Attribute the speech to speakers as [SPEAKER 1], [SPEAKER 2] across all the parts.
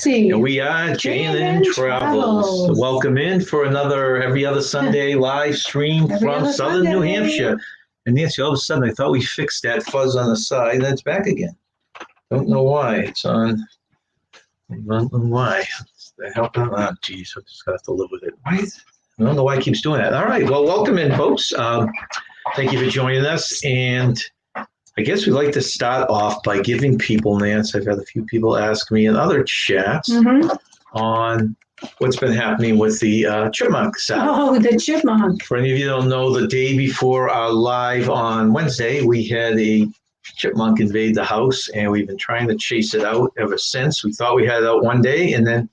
[SPEAKER 1] Nancy.
[SPEAKER 2] And we are J&N Travels. Welcome in for another every other Sunday live stream from Southern New Hampshire. And Nancy, all of a sudden, I thought we fixed that fuzz on the side, and it's back again. Don't know why. It's on. I don't know why. The hell? Oh, geez, I'm just gonna have to live with it. Right? I don't know why it keeps doing that. All right. Well, welcome in, folks. Thank you for joining us. And I guess we'd like to start off by giving people, Nancy, I've had a few people ask me in other chats on what's been happening with the chipmunk saga.
[SPEAKER 1] Oh, the chipmunk.
[SPEAKER 2] For any of you who don't know, the day before our live on Wednesday, we had a chipmunk invade the house, and we've been trying to chase it out ever since. We thought we had it out one day, and then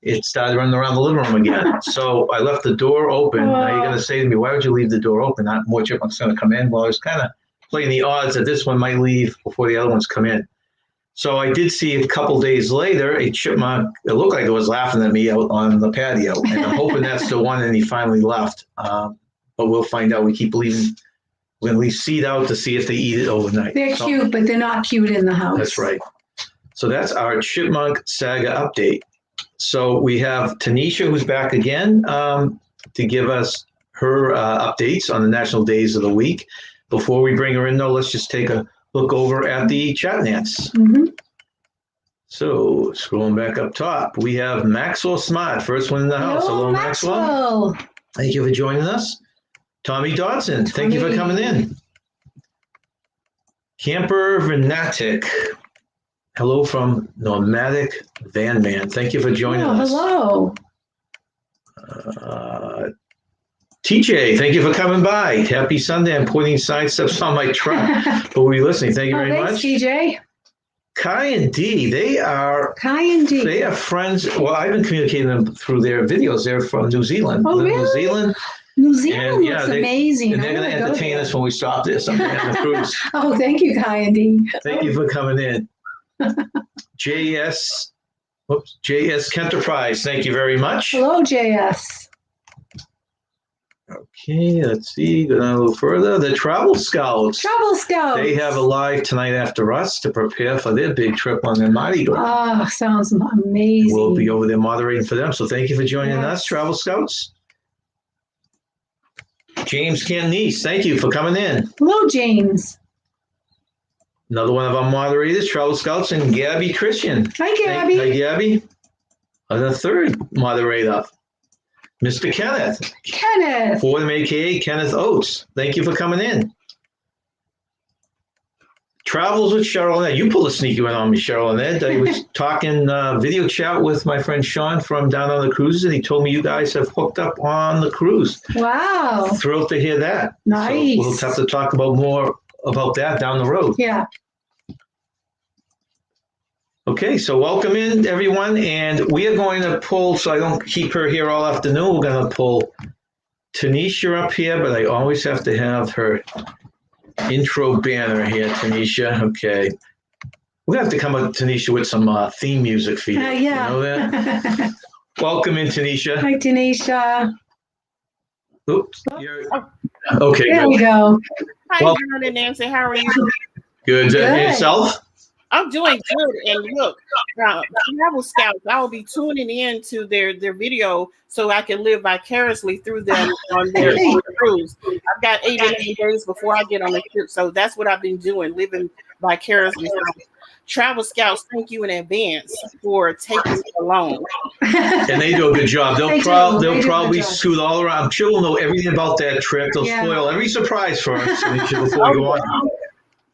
[SPEAKER 2] it started running around the living room again. So I left the door open. Now you're going to say to me, why would you leave the door open? Not more chipmunks going to come in. Well, I was kind of playing the odds that this one might leave before the other ones come in. So I did see a couple days later a chipmunk. It looked like it was laughing at me out on the patio, and I'm hoping that's the one. And he finally left, but we'll find out. We keep believing we're going to leave seed out to see if they eat it overnight.
[SPEAKER 1] They're cute, but they're not cute in the house.
[SPEAKER 2] That's right. So that's our chipmunk saga update. So we have Tanisha, who's back again to give us her updates on the national days of the week. Before we bring her in, though, let's just take a look over at the chat, Nance. So scrolling back up top, we have Maxwell Smart, first one in the house. Hello, Maxwell. Thank you for joining us. Tommy Dodson, thank you for coming in. Camper Vernatic, hello from Nomadic Van Man. Thank you for joining us.
[SPEAKER 1] Hello.
[SPEAKER 2] TJ, thank you for coming by. Happy Sunday. I'm putting side steps on my truck. But we're listening. Thank you very much.
[SPEAKER 1] TJ.
[SPEAKER 2] Kai and Dee, they are friends. Well, I've been communicating them through their videos. They're from New Zealand.
[SPEAKER 1] Oh, really? New Zealand looks amazing.
[SPEAKER 2] And they're going to entertain us when we stop there someday on the cruise.
[SPEAKER 1] Oh, thank you, Kai and Dee.
[SPEAKER 2] Thank you for coming in. JS Kenterprise, thank you very much.
[SPEAKER 1] Hello, JS.
[SPEAKER 2] Okay, let's see. Go down a little further. The Travel Scouts. They have a live tonight after us to prepare for their big trip on their Mardi Gras.
[SPEAKER 1] Oh, sounds amazing.
[SPEAKER 2] We'll be over there moderating for them. So thank you for joining us, Travel Scouts. James Cantonese, thank you for coming in.
[SPEAKER 1] Hello, James.
[SPEAKER 2] Another one of our moderators, Travel Scouts, and Gabby Christian.
[SPEAKER 1] Hi, Gabby.
[SPEAKER 2] Hi, Gabby. And the third moderator, Mr. Kenneth. Fordham, a.k.a. Kenneth Oates. Thank you for coming in. Travels with Cheryl and Ed. You pulled a sneaky one on me, Cheryl and Ed. I was talking video chat with my friend Sean from Down on the Cruises, and he told me you guys have hooked up on the cruise.
[SPEAKER 1] Wow.
[SPEAKER 2] Thrilled to hear that.
[SPEAKER 1] Nice.
[SPEAKER 2] So we'll have to talk more about that down the road.
[SPEAKER 1] Yeah.
[SPEAKER 2] Okay, so welcome in, everyone, and we are going to pull, so I don't keep her here all afternoon, we're going to pull Tanisha up here, but I always have to have her intro banner here, Tanisha. Okay. We're going to have to come up, Tanisha, with some theme music for you.
[SPEAKER 1] Yeah.
[SPEAKER 2] You know that? Welcome in, Tanisha.
[SPEAKER 1] Hi, Tanisha.
[SPEAKER 2] Oops. Okay.
[SPEAKER 1] There we go.
[SPEAKER 3] Hi, John and Nancy. How are you?
[SPEAKER 2] Good. Yourself?
[SPEAKER 3] I'm doing good. And look, Travel Scouts, I will be tuning in to their video so I can live vicariously through them on their cruise. I've got 89 days before I get on the trip, so that's what I've been doing, living vicariously. Travel Scouts, thank you in advance for taking me along.
[SPEAKER 2] And they do a good job. They'll probably scoot all around. I'm sure we'll know everything about that trip. They'll spoil every surprise for us before we go on.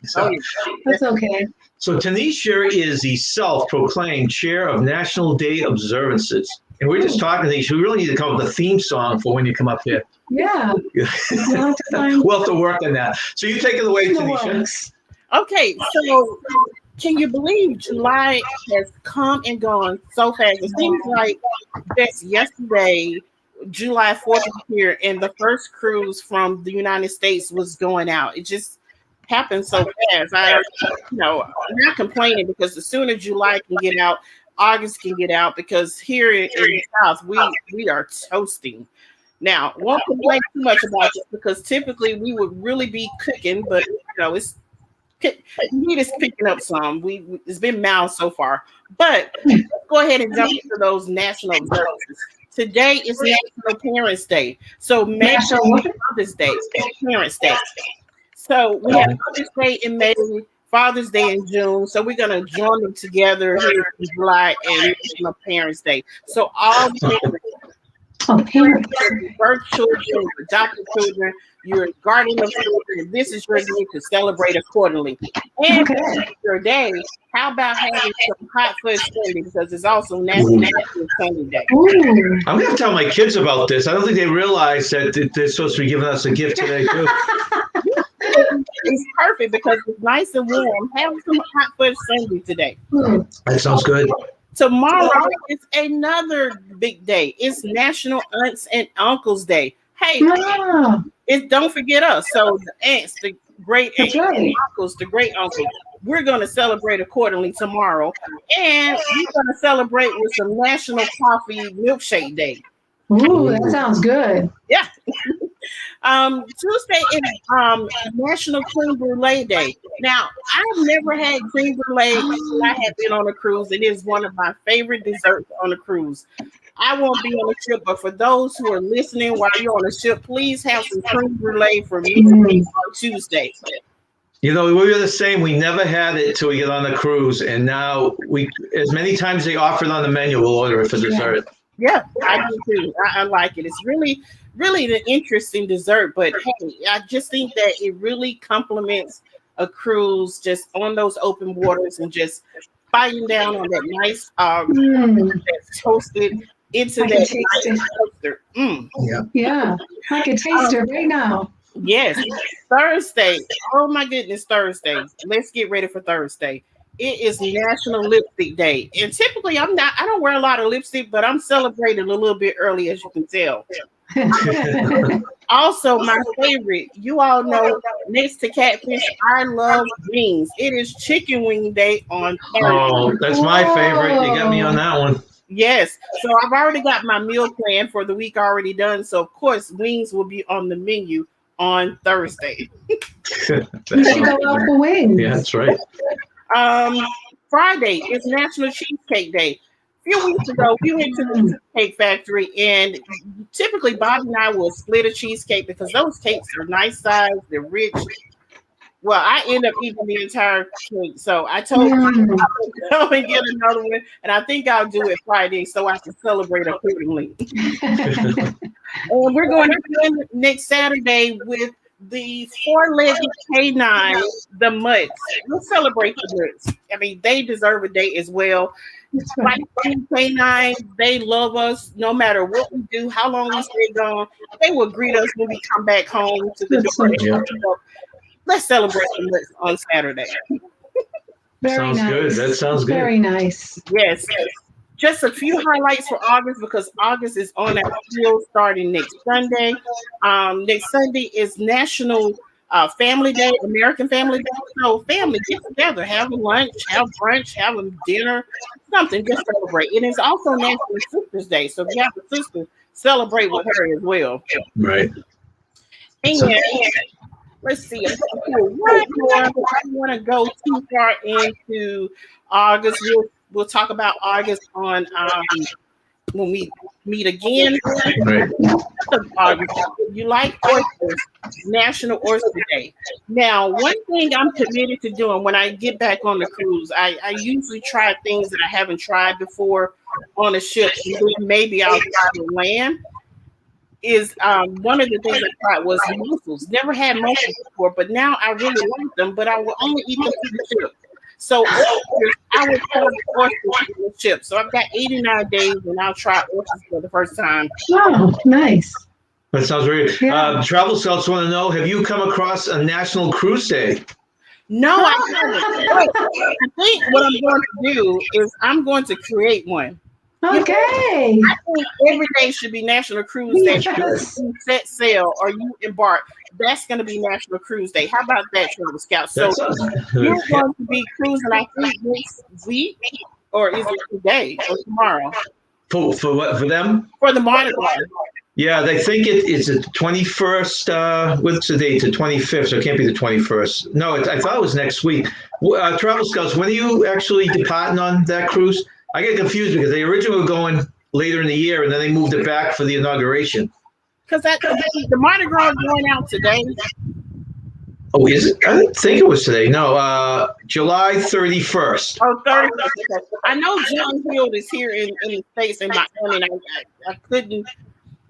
[SPEAKER 2] So,
[SPEAKER 1] that's okay.
[SPEAKER 2] So Tanisha is the self-proclaimed chair of National Day observances. And we're just talking, Tanisha, we really need to come up with a theme song for when you come up here.
[SPEAKER 1] Yeah.
[SPEAKER 2] We'll have to work on that. So you take it away, Tanisha.
[SPEAKER 3] Okay, so can you believe July has come and gone so fast? It seems like just yesterday, July 4th was here, and the first cruise from the United States was going out. It just happened so fast. I'm not complaining, because the sooner July can get out, August can get out, because here in the South, we are toasting. Now, won't complain too much about this, because typically we would really be cooking, but it's heat is picking up some. It's been mild so far. But let's go ahead and jump into those national observances. Today is National Parents Day. So May
[SPEAKER 1] National what?
[SPEAKER 3] Mother's Day, Parents Day. So we have Mother's Day in May, Father's Day in June. So we're gonna join them together here in July and National Parents Day. So all
[SPEAKER 1] Parents.
[SPEAKER 3] birth children, adopted children, your guardian of children, this is your day to celebrate accordingly. And your day, how about having some hot fudge sundae, because it's also National Sunday Day.
[SPEAKER 1] Ooh.
[SPEAKER 2] I'm going to tell my kids about this. I don't think they realize that they're supposed to be giving us a gift today, too.
[SPEAKER 3] It's perfect because it's nice and warm. Have some hot fudge sundae today.
[SPEAKER 2] That sounds good.
[SPEAKER 3] Tomorrow is another big day. It's National Aunts and Uncles Day. Hey, don't forget us. So the aunts, the great aunts, the uncles, the great uncles. We're going to celebrate accordingly tomorrow. And we're going to celebrate with some National Coffee Milkshake Day.
[SPEAKER 1] Ooh, that sounds good.
[SPEAKER 3] Yeah. Tuesday is National Cream Brulee Day. Now, I've never had cream brulee until I have been on a cruise. It is one of my favorite desserts on a cruise. I won't be on the ship, but for those who are listening while you're on the ship, please have some cream brulee for me on Tuesday.
[SPEAKER 2] You know, we were the same. We never had it till we get on the cruise, and now as many times they offer it on the menu, we'll order it for dessert.
[SPEAKER 3] Yeah, I do too. I like it. It's really an interesting dessert, but hey, I just think that it really complements a cruise just on those open waters and just biting down on that nice that's toasted into that nice toaster.
[SPEAKER 1] Yeah, I can taste it right now.
[SPEAKER 3] Yes, Thursday. Oh my goodness, Thursday. Let's get ready for Thursday. It is National Lipstick Day. And typically I don't wear a lot of lipstick, but I'm celebrating a little bit early, as you can tell. Also, my favorite, you all know, next to catfish, I love wings. It is Chicken Wing Day on Thursday.
[SPEAKER 2] Oh, that's my favorite. You got me on that one.
[SPEAKER 3] Yes. So I've already got my meal plan for the week already done. So, of course, wings will be on the menu on Thursday.
[SPEAKER 1] You should go out for wings.
[SPEAKER 2] Yeah, that's right.
[SPEAKER 3] Friday is National Cheesecake Day. A few weeks ago, we went to the Cheesecake Factory, and typically Bobby and I will split a cheesecake because those cakes are nice size, they're rich. Well, I end up eating the entire cake, so I told him I'll go and get another one, and I think I'll do it Friday so I can celebrate accordingly. And we're going to begin next Saturday with the four-legged canine, the Mutts. We'll celebrate the Mutts. I mean, they deserve a day as well. Like canine, they love us no matter what we do, how long we stay gone. They will greet us when we come back home to the door. So let's celebrate the Mutts on Saturday.
[SPEAKER 2] Sounds good. That sounds good.
[SPEAKER 1] Very nice.
[SPEAKER 3] Yes. Just a few highlights for August because August is on our field starting next Sunday. Next Sunday is National Family Day, American Family Day. So family, get together, have a lunch, have brunch, have a dinner, something, just celebrate. It is also National Sisters Day. So if you have a sister, celebrate with her as well.
[SPEAKER 2] Right.
[SPEAKER 3] And let's see. I don't want to go too far into August. We'll talk about August on when we meet again.
[SPEAKER 2] Right.
[SPEAKER 3] August. If you like oysters, National Oyster Day. Now, one thing I'm committed to doing when I get back on the cruise, I usually try things that I haven't tried before on a ship. And then maybe I'll try to land. Is one of the things I tried was mussels. Never had mussels before, but now I really like them. But I will only eat them for the ship. So oysters, I would try the oysters on the ship. So I've got 89 days, and I'll try oysters for the first time.
[SPEAKER 1] Oh, nice.
[SPEAKER 2] That sounds great.
[SPEAKER 1] Yeah.
[SPEAKER 2] Travel Scouts want to know, have you come across a National Cruise Day?
[SPEAKER 3] No, I haven't. I think what I'm going to do is I'm going to create one.
[SPEAKER 1] Okay.
[SPEAKER 3] I think every day should be National Cruise Day.
[SPEAKER 1] Yes.
[SPEAKER 3] You set sail or you embark. That's going to be National Cruise Day. How about that, Travel Scout? So you're going to be cruising, I think, next week, or is it today or tomorrow?
[SPEAKER 2] For what? For them?
[SPEAKER 3] For the Bionic Bar.
[SPEAKER 2] Yeah, they think it's the 21st. What's the date? The 25th. So it can't be the 21st. No, I thought it was next week. Travel Scouts, when are you actually departing on that cruise? I get confused because they originally were going later in the year, and then they moved it back for the inauguration.
[SPEAKER 3] Because the Mardi Gras is going out today.
[SPEAKER 2] Oh, is it? I didn't think it was today. No, July 31st.
[SPEAKER 3] Oh, 30. Okay. I know John Hill is here in the States in Miami, and I couldn't,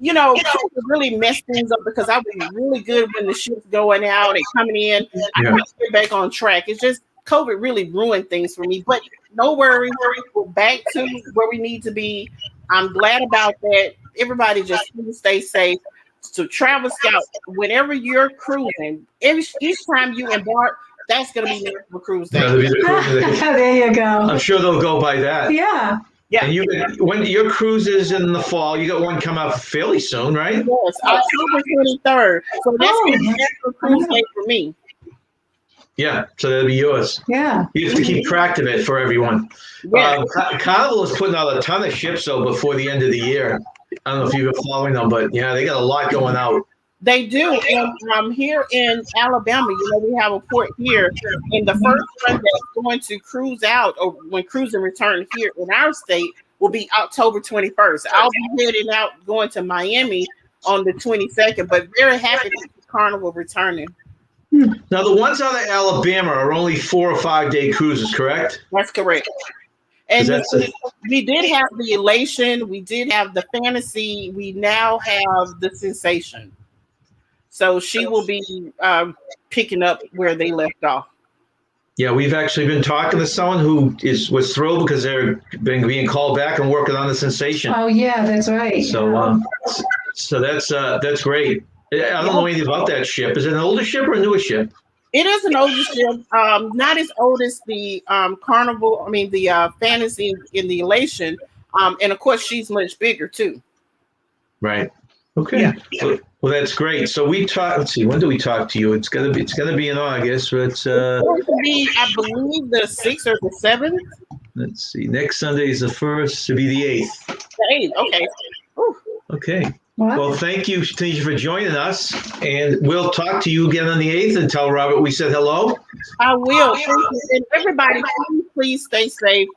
[SPEAKER 3] COVID really messed things up because I was really good when the ship's going out and coming in. I
[SPEAKER 2] Yeah.
[SPEAKER 3] got to get back on track. It's just COVID really ruined things for me. But no worries. We're back to where we need to be. I'm glad about that. Everybody just please stay safe. So Travel Scout, whenever you're cruising, each time you embark, that's going to be the cruise day.
[SPEAKER 2] That'll be the cruise day.
[SPEAKER 1] There you go.
[SPEAKER 2] I'm sure they'll go by that.
[SPEAKER 1] Yeah.
[SPEAKER 3] Yeah.
[SPEAKER 2] And when your cruise is in the fall, you got one come out fairly soon, right?
[SPEAKER 3] Yes, October 23rd. So that's going to be the cruise day for me.
[SPEAKER 2] Yeah, so that'll be yours.
[SPEAKER 1] Yeah.
[SPEAKER 2] You have to keep track of it for everyone.
[SPEAKER 3] Yeah.
[SPEAKER 2] Carnival is putting out a ton of ships though before the end of the year. I don't know if you've been following them, but yeah, they got a lot going out.
[SPEAKER 3] They do. And here in Alabama, we have a port here. And the first one that's going to cruise out, or when cruising return here in our state, will be October 21st. I'll be heading out, going to Miami on the 22nd, but very happy to see Carnival returning.
[SPEAKER 2] Now, the ones out of Alabama are only 4 or 5 day cruises, correct?
[SPEAKER 3] That's correct. And
[SPEAKER 2] That's
[SPEAKER 3] we did have the Elation, we did have the Fantasy, we now have the Sensation. So she will be picking up where they left off.
[SPEAKER 2] Yeah, we've actually been talking to someone who was thrilled because they're being called back and working on the Sensation.
[SPEAKER 1] Oh, yeah, that's right.
[SPEAKER 2] So, so that's great. I don't know anything about that ship. Is it an older ship or a newer ship?
[SPEAKER 3] It is an older ship, not as old as the Carnival. I mean, the Fantasy in the Elation, and of course, she's much bigger too.
[SPEAKER 2] Right. Okay.
[SPEAKER 3] Yeah.
[SPEAKER 2] Well, that's great. So we talked. Let's see. When do we talk to you? It's gonna be in August. But
[SPEAKER 3] It's going to be, I believe, the 6th or the 7th.
[SPEAKER 2] let's see. Next Sunday is the 1st. To be the 8th.
[SPEAKER 3] The 8th. Okay. Whew.
[SPEAKER 2] Okay.
[SPEAKER 1] What?
[SPEAKER 2] Well, thank you, Tanisha, for joining us, and we'll talk to you again on the 8th and tell Robert we said hello.
[SPEAKER 3] I will. Thank you. And everybody, please stay safe.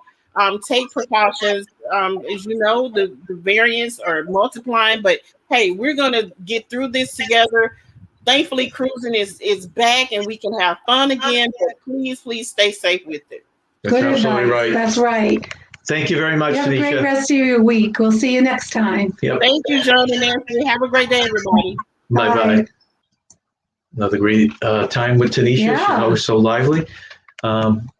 [SPEAKER 3] Take precautions. As you know, the variants are multiplying, but hey, we're going to get through this together. Thankfully, cruising is back and we can have fun again, but please stay safe with it.
[SPEAKER 2] That's
[SPEAKER 1] Good
[SPEAKER 2] absolutely
[SPEAKER 1] advice.
[SPEAKER 2] right.
[SPEAKER 1] That's right.
[SPEAKER 2] Thank you very much,
[SPEAKER 1] You have a great
[SPEAKER 2] Tanisha.
[SPEAKER 1] rest of your week. We'll see you next time.
[SPEAKER 2] Yep.
[SPEAKER 3] Thank you, John and Nancy. Have a great day, everybody.
[SPEAKER 2] Bye-bye. Another great time with Tanisha.
[SPEAKER 1] Yeah.
[SPEAKER 2] She's always so lively.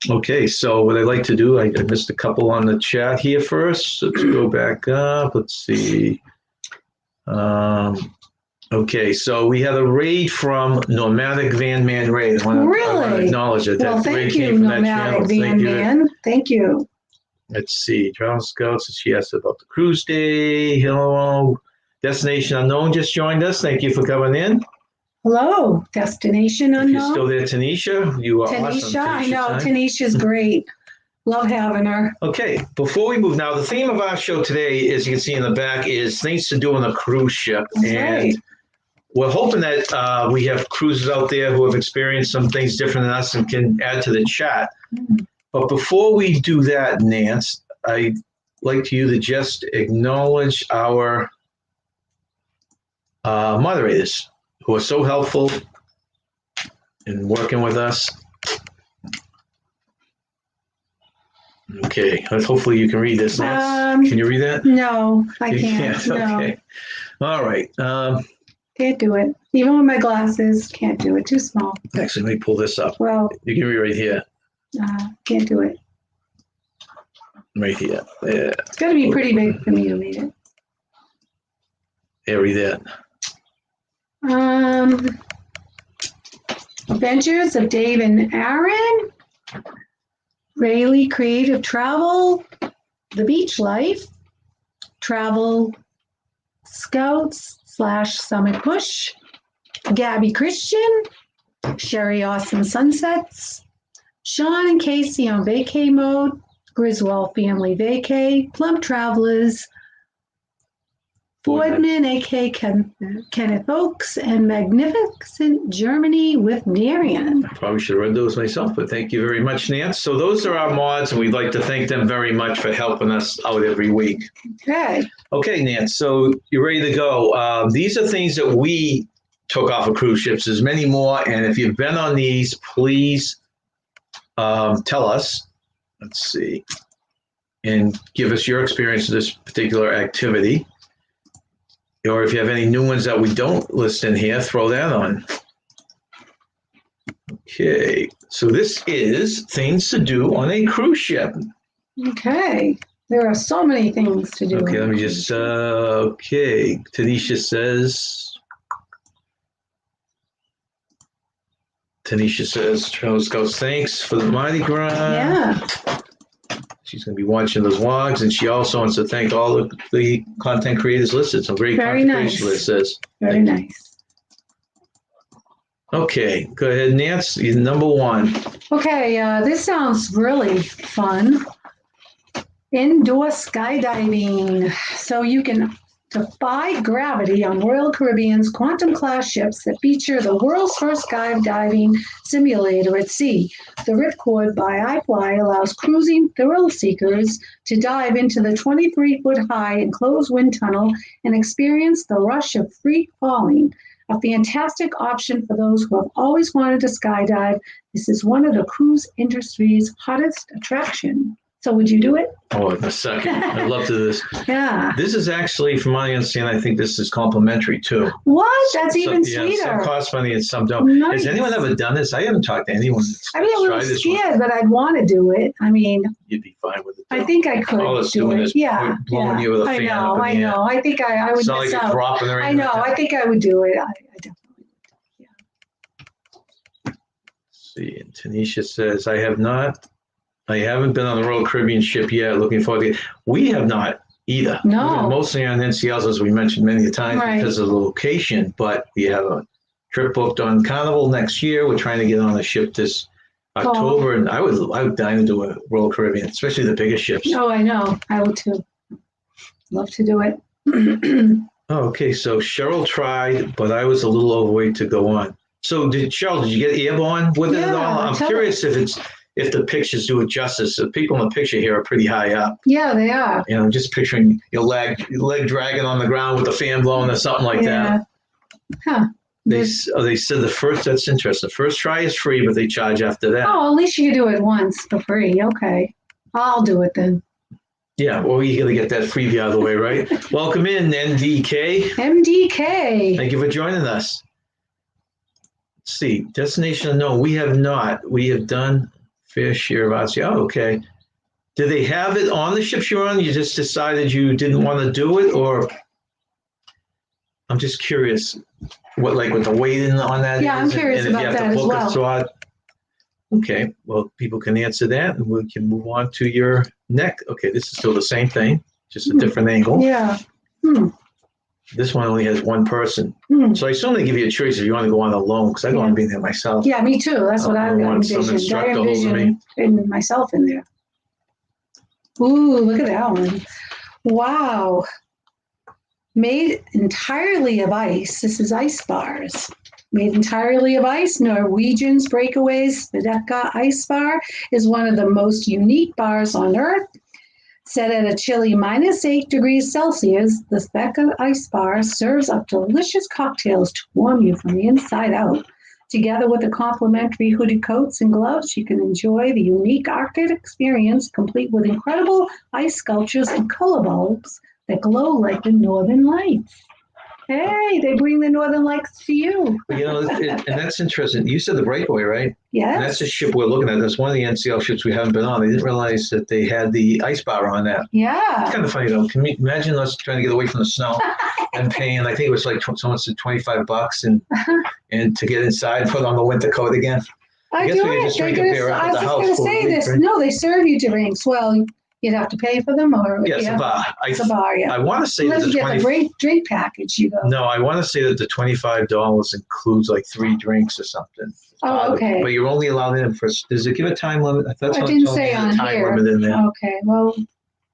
[SPEAKER 2] Okay, so what I'd like to do, I missed a couple on the chat here first. Let's go back up. Let's see. Okay, so we had a raid from Nomadic Van Man Raid. I want to
[SPEAKER 1] Really?
[SPEAKER 2] acknowledge it.
[SPEAKER 1] Well,
[SPEAKER 2] That
[SPEAKER 1] thank
[SPEAKER 2] raid
[SPEAKER 1] you,
[SPEAKER 2] came from that
[SPEAKER 1] Nomadic
[SPEAKER 2] channel.
[SPEAKER 1] Van
[SPEAKER 2] Thank you.
[SPEAKER 1] Man. Thank you.
[SPEAKER 2] Let's see. Travel Scouts, she asked about the cruise day. Hello. Destination Unknown just joined us. Thank you for coming in.
[SPEAKER 1] Hello, Destination
[SPEAKER 2] If you're still
[SPEAKER 1] Unknown.
[SPEAKER 2] there, Tanisha, you are
[SPEAKER 1] Tanisha,
[SPEAKER 2] awesome.
[SPEAKER 1] I know.
[SPEAKER 2] Time.
[SPEAKER 1] Tanisha's great. Love having her.
[SPEAKER 2] Okay, before we move now, the theme of our show today, as you can see in the back, is things to do on a cruise ship.
[SPEAKER 1] That's
[SPEAKER 2] and
[SPEAKER 1] right.
[SPEAKER 2] we're hoping that we have cruisers out there who have experienced some things different than us and can add to the chat. But before we do that, Nance, I'd like you to just acknowledge our moderators who are so helpful in working with us. Okay, hopefully you can read this. Nance. Can you read that?
[SPEAKER 1] No, I
[SPEAKER 2] You
[SPEAKER 1] can't. No,
[SPEAKER 2] Okay. All right.
[SPEAKER 1] can't do it. Even with my glasses, can't do it. Too small.
[SPEAKER 2] Actually, let me pull this up.
[SPEAKER 1] Well,
[SPEAKER 2] You can read right here.
[SPEAKER 1] can't do it.
[SPEAKER 2] Right here. Yeah.
[SPEAKER 1] It's got to be pretty big for me to read it.
[SPEAKER 2] Yeah, read that.
[SPEAKER 1] Adventures of Dave and Aaron, Rayleigh Creative Travel, The Beach Life, Travel Scouts / Summit Push, Gabby Christian, Sherry Awesome Sunsets, Sean and Casey on vacay mode, Griswold Family Vacay, Plum Travelers, Boardman, a.k.a. Kenneth Oakes, and Magnificent Germany with Marion.
[SPEAKER 2] Probably should have read those myself, but thank you very much, Nance. So those are our mods, and we'd like to thank them very much for helping us out every week.
[SPEAKER 1] Okay.
[SPEAKER 2] Okay, Nance, so you're ready to go. These are things that we took off of cruise ships. There's many more, and if you've been on these, please tell us. Let's see. And give us your experience of this particular activity. Or if you have any new ones that we don't list in here, throw that on. Okay, so this is things to do on a cruise ship.
[SPEAKER 1] Okay. There are so many things to do.
[SPEAKER 2] Okay, let me just, okay. Tanisha Travis goes, thanks for the Mardi Gras.
[SPEAKER 1] Yeah.
[SPEAKER 2] She's going to be watching those vlogs, and she also wants to thank all of the content creators listed. Some great
[SPEAKER 1] Very
[SPEAKER 2] content
[SPEAKER 1] nice.
[SPEAKER 2] creators says.
[SPEAKER 1] Very nice.
[SPEAKER 2] Okay, go ahead, Nance. You're number one.
[SPEAKER 1] Okay, this sounds really fun. Indoor skydiving. So you can defy gravity on Royal Caribbean's Quantum class ships that feature the world's first skydiving simulator at sea. The Ripcord by iFly allows cruising thrill seekers to dive into the 23-foot high enclosed wind tunnel and experience the rush of free falling. A fantastic option for those who have always wanted to skydive. This is one of the cruise industry's hottest attractions. So would you do it?
[SPEAKER 2] Oh, in a second. I'd love to do this.
[SPEAKER 1] Yeah.
[SPEAKER 2] This is actually, from my understanding, I think this is complimentary too.
[SPEAKER 1] What? That's even
[SPEAKER 2] Yeah,
[SPEAKER 1] sweeter.
[SPEAKER 2] some cost money and some don't.
[SPEAKER 1] Nice.
[SPEAKER 2] Has anyone ever done this? I haven't talked to anyone that's
[SPEAKER 1] I'd be a little
[SPEAKER 2] tried this one.
[SPEAKER 1] scared, but I'd want to do it. I mean,
[SPEAKER 2] You'd be fine with it.
[SPEAKER 1] I think I could
[SPEAKER 2] All it's
[SPEAKER 1] do
[SPEAKER 2] doing
[SPEAKER 1] it.
[SPEAKER 2] is
[SPEAKER 1] Yeah.
[SPEAKER 2] blowing you with a
[SPEAKER 1] I
[SPEAKER 2] fan
[SPEAKER 1] know.
[SPEAKER 2] up in
[SPEAKER 1] I
[SPEAKER 2] the air.
[SPEAKER 1] know. I think I would
[SPEAKER 2] It's not
[SPEAKER 1] miss
[SPEAKER 2] like
[SPEAKER 1] out.
[SPEAKER 2] it's dropping or
[SPEAKER 1] I
[SPEAKER 2] anything.
[SPEAKER 1] know.
[SPEAKER 2] like that.
[SPEAKER 1] I think I would do it. I definitely would.
[SPEAKER 2] Let's see, and Tanisha says, I haven't been on the Royal Caribbean ship yet. Looking forward to it. We have not either.
[SPEAKER 1] No.
[SPEAKER 2] We've been mostly on NCLs, as we mentioned many times,
[SPEAKER 1] Right.
[SPEAKER 2] because of the location. But we have a trip booked on Carnival next year. We're trying to get on a ship this October, and I would die to do a Royal Caribbean, especially the bigger ships.
[SPEAKER 1] Oh, I know. I would too. Love to do it.
[SPEAKER 2] Oh, okay, so Cheryl tried, but I was a little overweight to go on. So Cheryl, did you get airborne with it at all?
[SPEAKER 1] Yeah,
[SPEAKER 2] I'm curious if the pictures do it justice. The people in the picture here are pretty high up.
[SPEAKER 1] Yeah, they are.
[SPEAKER 2] You know, I'm just picturing your leg dragging on the ground with the fan blowing or something like
[SPEAKER 1] Yeah.
[SPEAKER 2] that.
[SPEAKER 1] Huh.
[SPEAKER 2] They said that's interesting. The first try is free, but they charge after that.
[SPEAKER 1] Oh, at least you can do it once for free. Okay. I'll do it then.
[SPEAKER 2] Yeah, well, you got to get that freebie out of the way, right? Welcome in, NDK.
[SPEAKER 1] MDK.
[SPEAKER 2] Thank you for joining us. Let's see, Destination Unknown. We have not. We have done fair share of ours. Yeah, okay. Did they have it on the ships you're on? You just decided you didn't want to do it, or I'm just curious what the weighting on that
[SPEAKER 1] Yeah, I'm
[SPEAKER 2] is,
[SPEAKER 1] curious
[SPEAKER 2] and if you
[SPEAKER 1] about
[SPEAKER 2] have
[SPEAKER 1] that
[SPEAKER 2] to
[SPEAKER 1] as
[SPEAKER 2] book
[SPEAKER 1] well.
[SPEAKER 2] a slot. Okay, well, people can answer that, and we can move on to your neck. Okay, this is still the same thing, just a different angle.
[SPEAKER 1] Yeah.
[SPEAKER 2] This one only has one person. So I assume they give you a choice if you want to go on alone, because I don't want to be in there myself.
[SPEAKER 1] Yeah, me too. That's what I
[SPEAKER 2] want some
[SPEAKER 1] envisioned. I
[SPEAKER 2] instructor over
[SPEAKER 1] envisioned putting myself in there. Ooh, look at that one. Wow. Made entirely of ice. This is ice bars. Made entirely of ice, Norwegian's Breakaways Vedeka Ice Bar is one of the most unique bars on Earth. Set at a chilly -8 degrees Celsius, the Vedeka Ice Bar serves up delicious cocktails to warm you from the inside out. Together with the complimentary hooded coats and gloves, you can enjoy the unique Arctic experience, complete with incredible ice sculptures and color bulbs that glow like the Northern Lights. Hey, they bring the Northern Lights to you.
[SPEAKER 2] But, and that's interesting. You said the Breakaway, right?
[SPEAKER 1] Yes.
[SPEAKER 2] And that's the ship we're looking at. That's one of the NCL ships we haven't been on. I didn't realize that they had the ice bar on that.
[SPEAKER 1] Yeah.
[SPEAKER 2] It's kind of funny, though. Can you imagine us trying to get away from the snow and paying, I think it was like someone said $25 and to get inside and put on the winter coat again? I guess we could just drink a beer up at the house.
[SPEAKER 1] I was just going to say this.
[SPEAKER 2] Right?
[SPEAKER 1] No, they serve you drinks. Well, you'd have to pay for them, or
[SPEAKER 2] Yes, a bar.
[SPEAKER 1] It's a bar, yeah.
[SPEAKER 2] I want to say
[SPEAKER 1] Unless
[SPEAKER 2] that
[SPEAKER 1] you get the drink package, you go.
[SPEAKER 2] No, I want to say that the $25 includes like 3 drinks or something.
[SPEAKER 1] Oh, okay.
[SPEAKER 2] But you're only allowed in for. Does it give a time limit? That's
[SPEAKER 1] I
[SPEAKER 2] what
[SPEAKER 1] didn't
[SPEAKER 2] told me,
[SPEAKER 1] say
[SPEAKER 2] a
[SPEAKER 1] on
[SPEAKER 2] time
[SPEAKER 1] here.
[SPEAKER 2] limit in there.
[SPEAKER 1] Okay, well,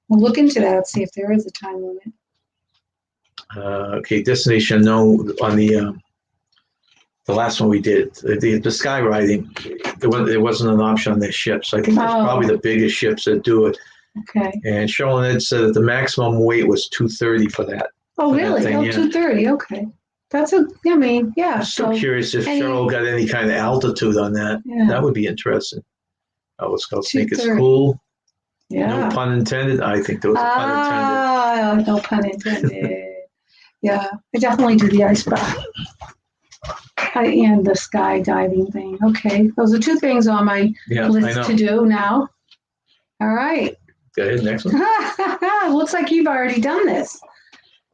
[SPEAKER 1] we'll look into that, see if there is a time limit.
[SPEAKER 2] Okay, destination unknown on the last one we did, the skywriting. There wasn't an option on their ships. So I think that's probably the biggest ships that do it.
[SPEAKER 1] Okay.
[SPEAKER 2] And Cheryl and Ed said that the maximum weight was 230 for that.
[SPEAKER 1] Oh,
[SPEAKER 2] for that
[SPEAKER 1] really?
[SPEAKER 2] thing,
[SPEAKER 1] Oh,
[SPEAKER 2] yeah.
[SPEAKER 1] 230. Okay. That's yeah.
[SPEAKER 2] I'm so curious if Cheryl got any kind of altitude on that.
[SPEAKER 1] Yeah.
[SPEAKER 2] That would be interesting. Scouts think it's
[SPEAKER 1] 230.
[SPEAKER 2] cool.
[SPEAKER 1] Yeah.
[SPEAKER 2] No pun intended. I think there was a pun intended.
[SPEAKER 1] No pun intended. Yeah, I definitely do the ice bar. And the skydiving thing. Okay, those are 2 things on my list to do now. All right.
[SPEAKER 2] Go ahead, next one.
[SPEAKER 1] Looks like you've already done this.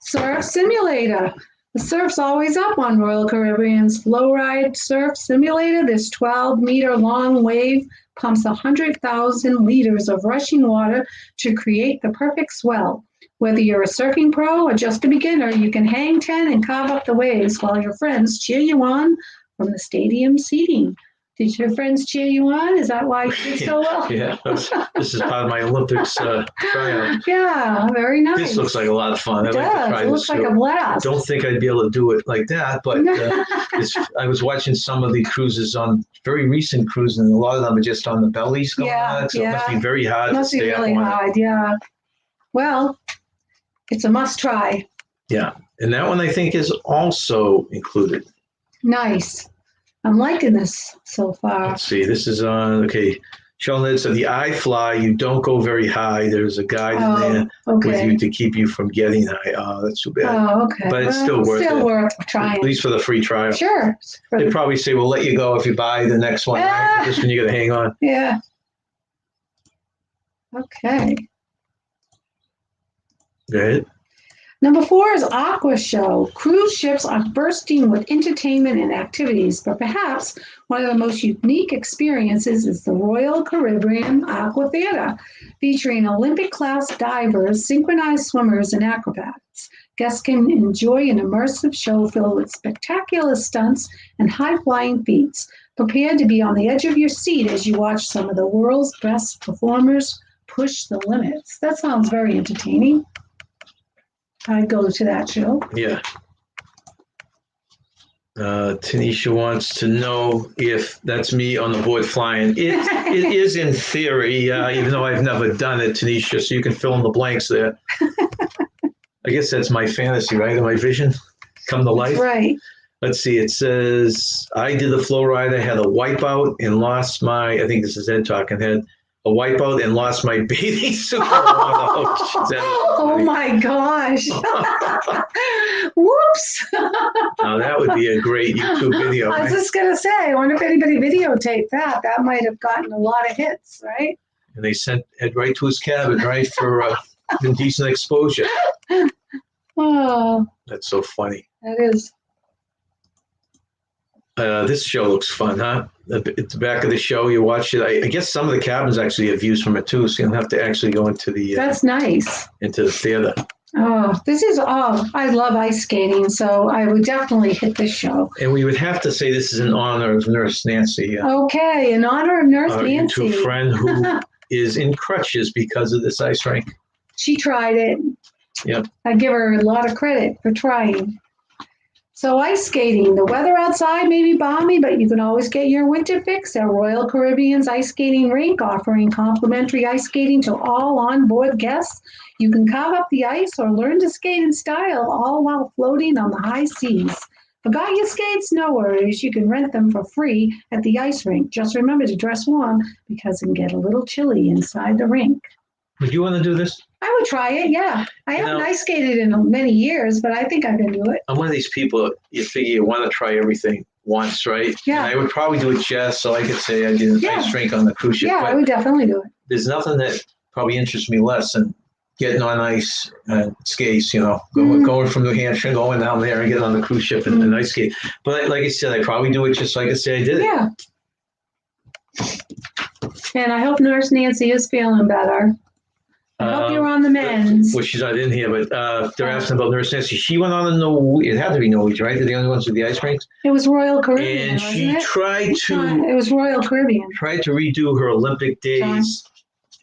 [SPEAKER 1] Surf simulator. The surf's always up on Royal Caribbean's Flowride Surf Simulator. This 12-meter long wave pumps 100,000 liters of rushing water to create the perfect swell. Whether you're a surfing pro or just a beginner, you can hang 10 and carve up the waves while your friends cheer you on from the stadium seating. Did your friends cheer you on? Is that why you did so well?
[SPEAKER 2] Yeah, this is part of my Olympics tryout.
[SPEAKER 1] Yeah, very nice.
[SPEAKER 2] This looks like a lot of fun.
[SPEAKER 1] It does. It looks like a blast.
[SPEAKER 2] I don't think I'd be able to do it like that, but I was watching some of the cruises on very recent cruises, and a lot of them are just on the bellies going on it, so it must be very hard to stay up on it.
[SPEAKER 1] Must be really hard, yeah. Well, it's a must try.
[SPEAKER 2] Yeah, and that one I think is also included.
[SPEAKER 1] Nice. I'm liking this so far.
[SPEAKER 2] Let's see. This is on, okay. Sheldon said the iFly, you don't go very high. There's a guide in there with you to keep you from getting high. Oh, that's too bad.
[SPEAKER 1] Oh, okay.
[SPEAKER 2] But it's still worth it.
[SPEAKER 1] Still worth trying.
[SPEAKER 2] At least for the free trial.
[SPEAKER 1] Sure.
[SPEAKER 2] They'd probably say, we'll let you go if you buy the next one. Right? Just when you got to hang on.
[SPEAKER 1] Yeah. Okay.
[SPEAKER 2] Go ahead.
[SPEAKER 1] Number 4 is Aqua Show. Cruise ships are bursting with entertainment and activities, but perhaps one of the most unique experiences is the Royal Caribbean Aqua Theater, featuring Olympic-class divers, synchronized swimmers, and acrobats. Guests can enjoy an immersive show filled with spectacular stunts and high-flying feats. Prepare to be on the edge of your seat as you watch some of the world's best performers push the limits. That sounds very entertaining. I'd go to that show.
[SPEAKER 2] Yeah. Tanisha wants to know if that's me on the board flying. It is in theory, even though I've never done it, Tanisha, so you can fill in the blanks there. I guess that's my fantasy, right? And my vision come to life.
[SPEAKER 1] Right.
[SPEAKER 2] Let's see. It says, I did the Flowride. I had a wipeout and lost my, I think this is Ed talking, had a wipeout and lost my bathing suit.
[SPEAKER 1] Oh my gosh. Whoops.
[SPEAKER 2] Now that would be a great YouTube video.
[SPEAKER 1] I was just going to say, I wonder if anybody videotaped that. That might have gotten a lot of hits, right?
[SPEAKER 2] And they sent Ed right to his cabin, right, for indecent exposure.
[SPEAKER 1] Oh.
[SPEAKER 2] That's so funny.
[SPEAKER 1] That is.
[SPEAKER 2] This show looks fun, huh? At the back of the show, you watch it. I guess some of the cabins actually have views from it too, so you don't have to actually go into the.
[SPEAKER 1] That's nice.
[SPEAKER 2] Into the theater.
[SPEAKER 1] Oh, I love ice skating, so I would definitely hit this show.
[SPEAKER 2] And we would have to say this is in honor of Nurse Nancy.
[SPEAKER 1] Okay, in honor of Nurse
[SPEAKER 2] our
[SPEAKER 1] Nancy.
[SPEAKER 2] YouTube friend who is in crutches because of this ice rink.
[SPEAKER 1] She tried it.
[SPEAKER 2] Yep.
[SPEAKER 1] I give her a lot of credit for trying. So ice skating, the weather outside may be balmy, but you can always get your winter fix at Royal Caribbean's ice skating rink, offering complimentary ice skating to all onboard guests. You can carve up the ice or learn to skate in style, all while floating on the high seas. Forgot your skates? No worries. You can rent them for free at the ice rink. Just remember to dress warm because it can get a little chilly inside the rink.
[SPEAKER 2] Would you want to do this?
[SPEAKER 1] I would try it, yeah. I haven't ice skated in many years, but I think I can do it.
[SPEAKER 2] I'm one of these people, you figure you want to try everything once, right?
[SPEAKER 1] Yeah.
[SPEAKER 2] And I would probably do it just so I could say I did an ice rink on the cruise ship.
[SPEAKER 1] Yeah, I would definitely do it.
[SPEAKER 2] There's nothing that probably interests me less than getting on ice and skates, going from New Hampshire, going down there and getting on the cruise ship and ice skate. But like I said, I probably do it just so I could say I did it.
[SPEAKER 1] Yeah. And I hope Nurse Nancy is feeling better. I hope you're on the mends.
[SPEAKER 2] Well, she's not in here, but they're asking about Nurse Nancy. She went on it had to be Norwegian, right? They're the only ones with the ice rinks.
[SPEAKER 1] It was Royal Caribbean,
[SPEAKER 2] and she tried to.
[SPEAKER 1] It was Royal Caribbean.
[SPEAKER 2] Tried to redo her Olympic days.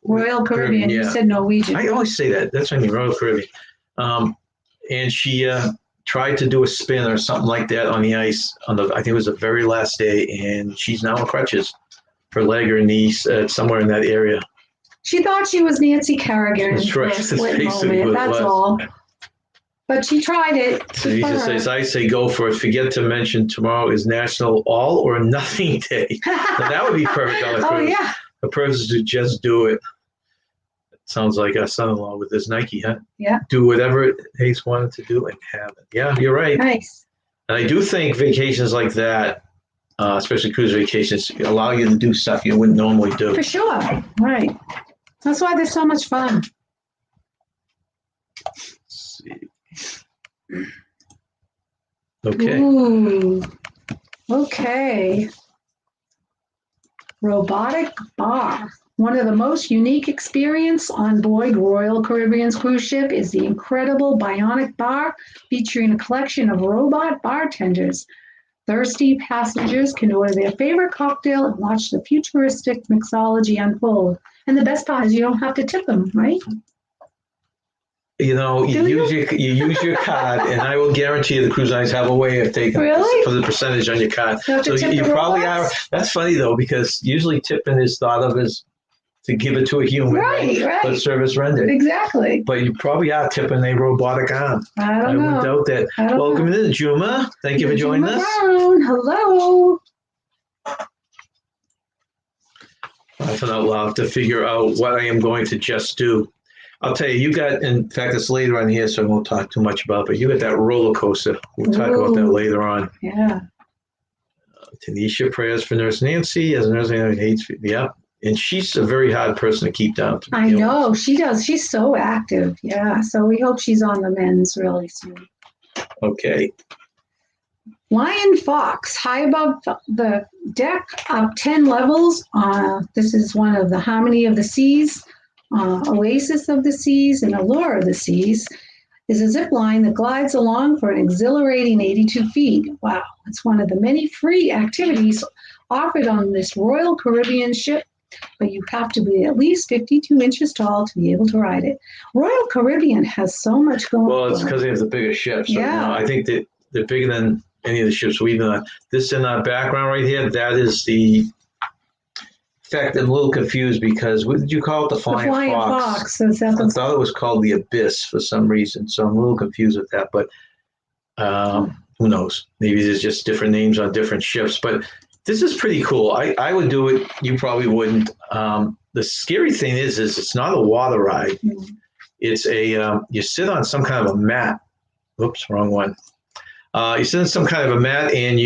[SPEAKER 1] Royal Caribbean.
[SPEAKER 2] Yeah.
[SPEAKER 1] You said Norwegian.
[SPEAKER 2] I always say that. That's what I mean, Royal Caribbean. and she tried to do a spin or something like that on the ice on the, I think it was the very last day, and she's now on crutches. Her leg or knee, somewhere in that area.
[SPEAKER 1] She thought she was Nancy Kerrigan
[SPEAKER 2] That's
[SPEAKER 1] for
[SPEAKER 2] right.
[SPEAKER 1] a
[SPEAKER 2] That's
[SPEAKER 1] split
[SPEAKER 2] basically
[SPEAKER 1] moment.
[SPEAKER 2] what it
[SPEAKER 1] That's
[SPEAKER 2] was.
[SPEAKER 1] all. But she tried it.
[SPEAKER 2] So he just says, I say go for it. Forget to mention tomorrow is National All or Nothing Day. Now, that would be perfect on a
[SPEAKER 1] Oh,
[SPEAKER 2] cruise.
[SPEAKER 1] yeah.
[SPEAKER 2] A person to just do it. Sounds like our son-in-law with his Nike, huh?
[SPEAKER 1] Yeah.
[SPEAKER 2] Do whatever Hayes wanted to do and have it. Yeah, you're right.
[SPEAKER 1] Nice.
[SPEAKER 2] And I do think vacations like that, especially cruise vacations, allow you to do stuff you wouldn't normally do.
[SPEAKER 1] For sure. Right. That's why they're so much fun.
[SPEAKER 2] Let's see. Okay.
[SPEAKER 1] Ooh. Okay. Robotic Bar. One of the most unique experiences on board Royal Caribbean's cruise ship is the incredible Bionic Bar, featuring a collection of robot bartenders. Thirsty passengers can order their favorite cocktail and watch the futuristic mixology unfold. And the best part is you don't have to tip them, right?
[SPEAKER 2] You know, you use your card, and I will guarantee you the cruise lines have a way of taking for the percentage on your card. So you probably are. That's funny though, because usually tipping is thought of as to give it to a human,
[SPEAKER 1] right?
[SPEAKER 2] For service rendered.
[SPEAKER 1] Exactly.
[SPEAKER 2] But you probably are tipping a robotic arm.
[SPEAKER 1] I
[SPEAKER 2] wouldn't doubt that. Welcome in, Juma. Thank you for joining us.
[SPEAKER 1] Hello.
[SPEAKER 2] Laughing out loud to figure out what I am going to just do. I'll tell you, you got, in fact, it's later on here, so I won't talk too much about it, but you got that roller coaster. We'll talk about that later on.
[SPEAKER 1] Yeah.
[SPEAKER 2] Tanisha, prayers for Nurse Nancy. As a nurse, hates, yeah. And she's a very hard person to keep down.
[SPEAKER 1] I know, she does. She's so active. Yeah. So we hope she's on the mends really soon.
[SPEAKER 2] Okay.
[SPEAKER 1] Lion Fox, high above the deck, up 10 levels. This is one of the Harmony of the Seas. Oasis of the Seas and Allure of the Seas is a zip line that glides along for an exhilarating 82 feet. Wow, it's one of the many free activities offered on this Royal Caribbean ship, but you have to be at least 52 inches tall to be able to ride it. Royal Caribbean has so much going on.
[SPEAKER 2] Well, it's because they have the biggest ships.
[SPEAKER 1] Yeah.
[SPEAKER 2] Right now. I think that they're bigger than any of the ships we've been on. This in our background right here, that is the... In fact, I'm a little confused because what did you call it? The Flying Fox.
[SPEAKER 1] I
[SPEAKER 2] thought it was called the Abyss for some reason, so I'm a little confused with that. But who knows? Maybe there's just different names on different ships. But this is pretty cool. I would do it. You probably wouldn't. The scary thing is it's not a water ride. Mm-hmm. It's a you sit on some kind of a mat. Oops, wrong one. You sit on some kind of a mat and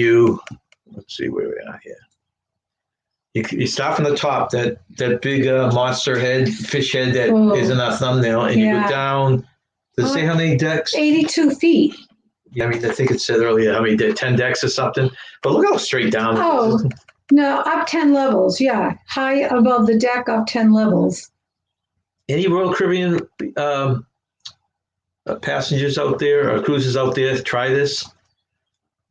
[SPEAKER 2] let's see where we are here. You start from the top, that big monster head, fish head that is in our thumbnail, and you go down. Does it say how many decks?
[SPEAKER 1] 82 feet.
[SPEAKER 2] Yeah, I mean, I think it said earlier how many 10 decks or something. But look how straight down it is.
[SPEAKER 1] No, up 10 levels, yeah. High above the deck, up 10 levels.
[SPEAKER 2] Any Royal Caribbean passengers out there or cruises out there try this?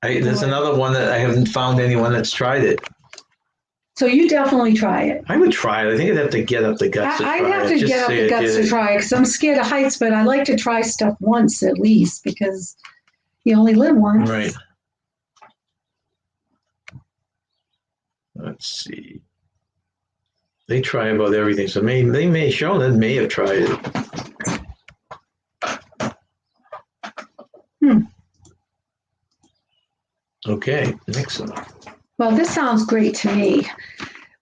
[SPEAKER 2] There's another one that I haven't found anyone that's tried it.
[SPEAKER 1] So you definitely try it.
[SPEAKER 2] I would try it. I think I'd have to get up the guts to try it.
[SPEAKER 1] I'd have to get up the guts to try it because I'm scared of heights, but I like to try stuff once at least because you only live once.
[SPEAKER 2] Right. Let's see. They try about everything. So they may have tried it. Okay, next one.
[SPEAKER 1] Well, this sounds great to me.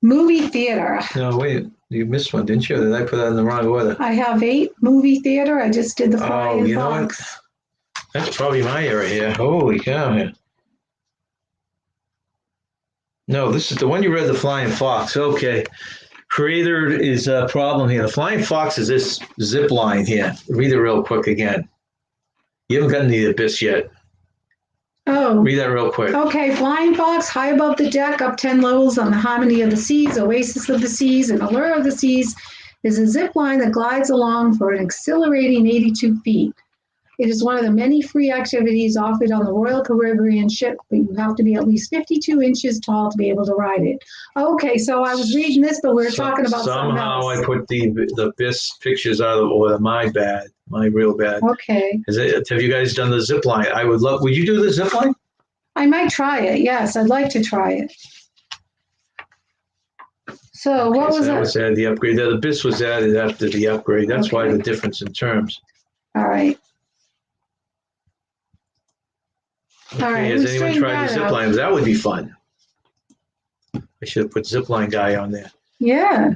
[SPEAKER 1] Movie theater.
[SPEAKER 2] No, wait. You missed one, didn't you? Did I put that in the wrong order?
[SPEAKER 1] I have 8 movie theater. I just did the Flying Fox.
[SPEAKER 2] Know what? That's probably my area here. Holy cow. No, this is the one you read, the Flying Fox. Okay. Creator is a problem here. The Flying Fox is this zip line here. Read it real quick again. You haven't gotten to the Abyss yet.
[SPEAKER 1] Oh.
[SPEAKER 2] Read that real quick.
[SPEAKER 1] Okay. Flying Fox, high above the deck, up 10 levels on the Harmony of the Seas, Oasis of the Seas, and Allure of the Seas is a zip line that glides along for an exhilarating 82 feet. It is one of the many free activities offered on the Royal Caribbean ship, but you have to be at least 52 inches tall to be able to ride it. Okay, so I was reading this, but we were talking about something
[SPEAKER 2] somehow
[SPEAKER 1] else.
[SPEAKER 2] I put the best pictures out of or my real bad.
[SPEAKER 1] Okay.
[SPEAKER 2] Have you guys done the zip line? I would love. Would you do the zip line?
[SPEAKER 1] I might try it. Yes, I'd like to try it. So what was
[SPEAKER 2] that?
[SPEAKER 1] it?
[SPEAKER 2] Was added the upgrade. The abyss was added after the upgrade. That's why the difference in terms.
[SPEAKER 1] All right.
[SPEAKER 2] Okay,
[SPEAKER 1] All right.
[SPEAKER 2] has anyone tried the zip line? That would be fun. I should have put zip line guy on there.
[SPEAKER 1] Yeah.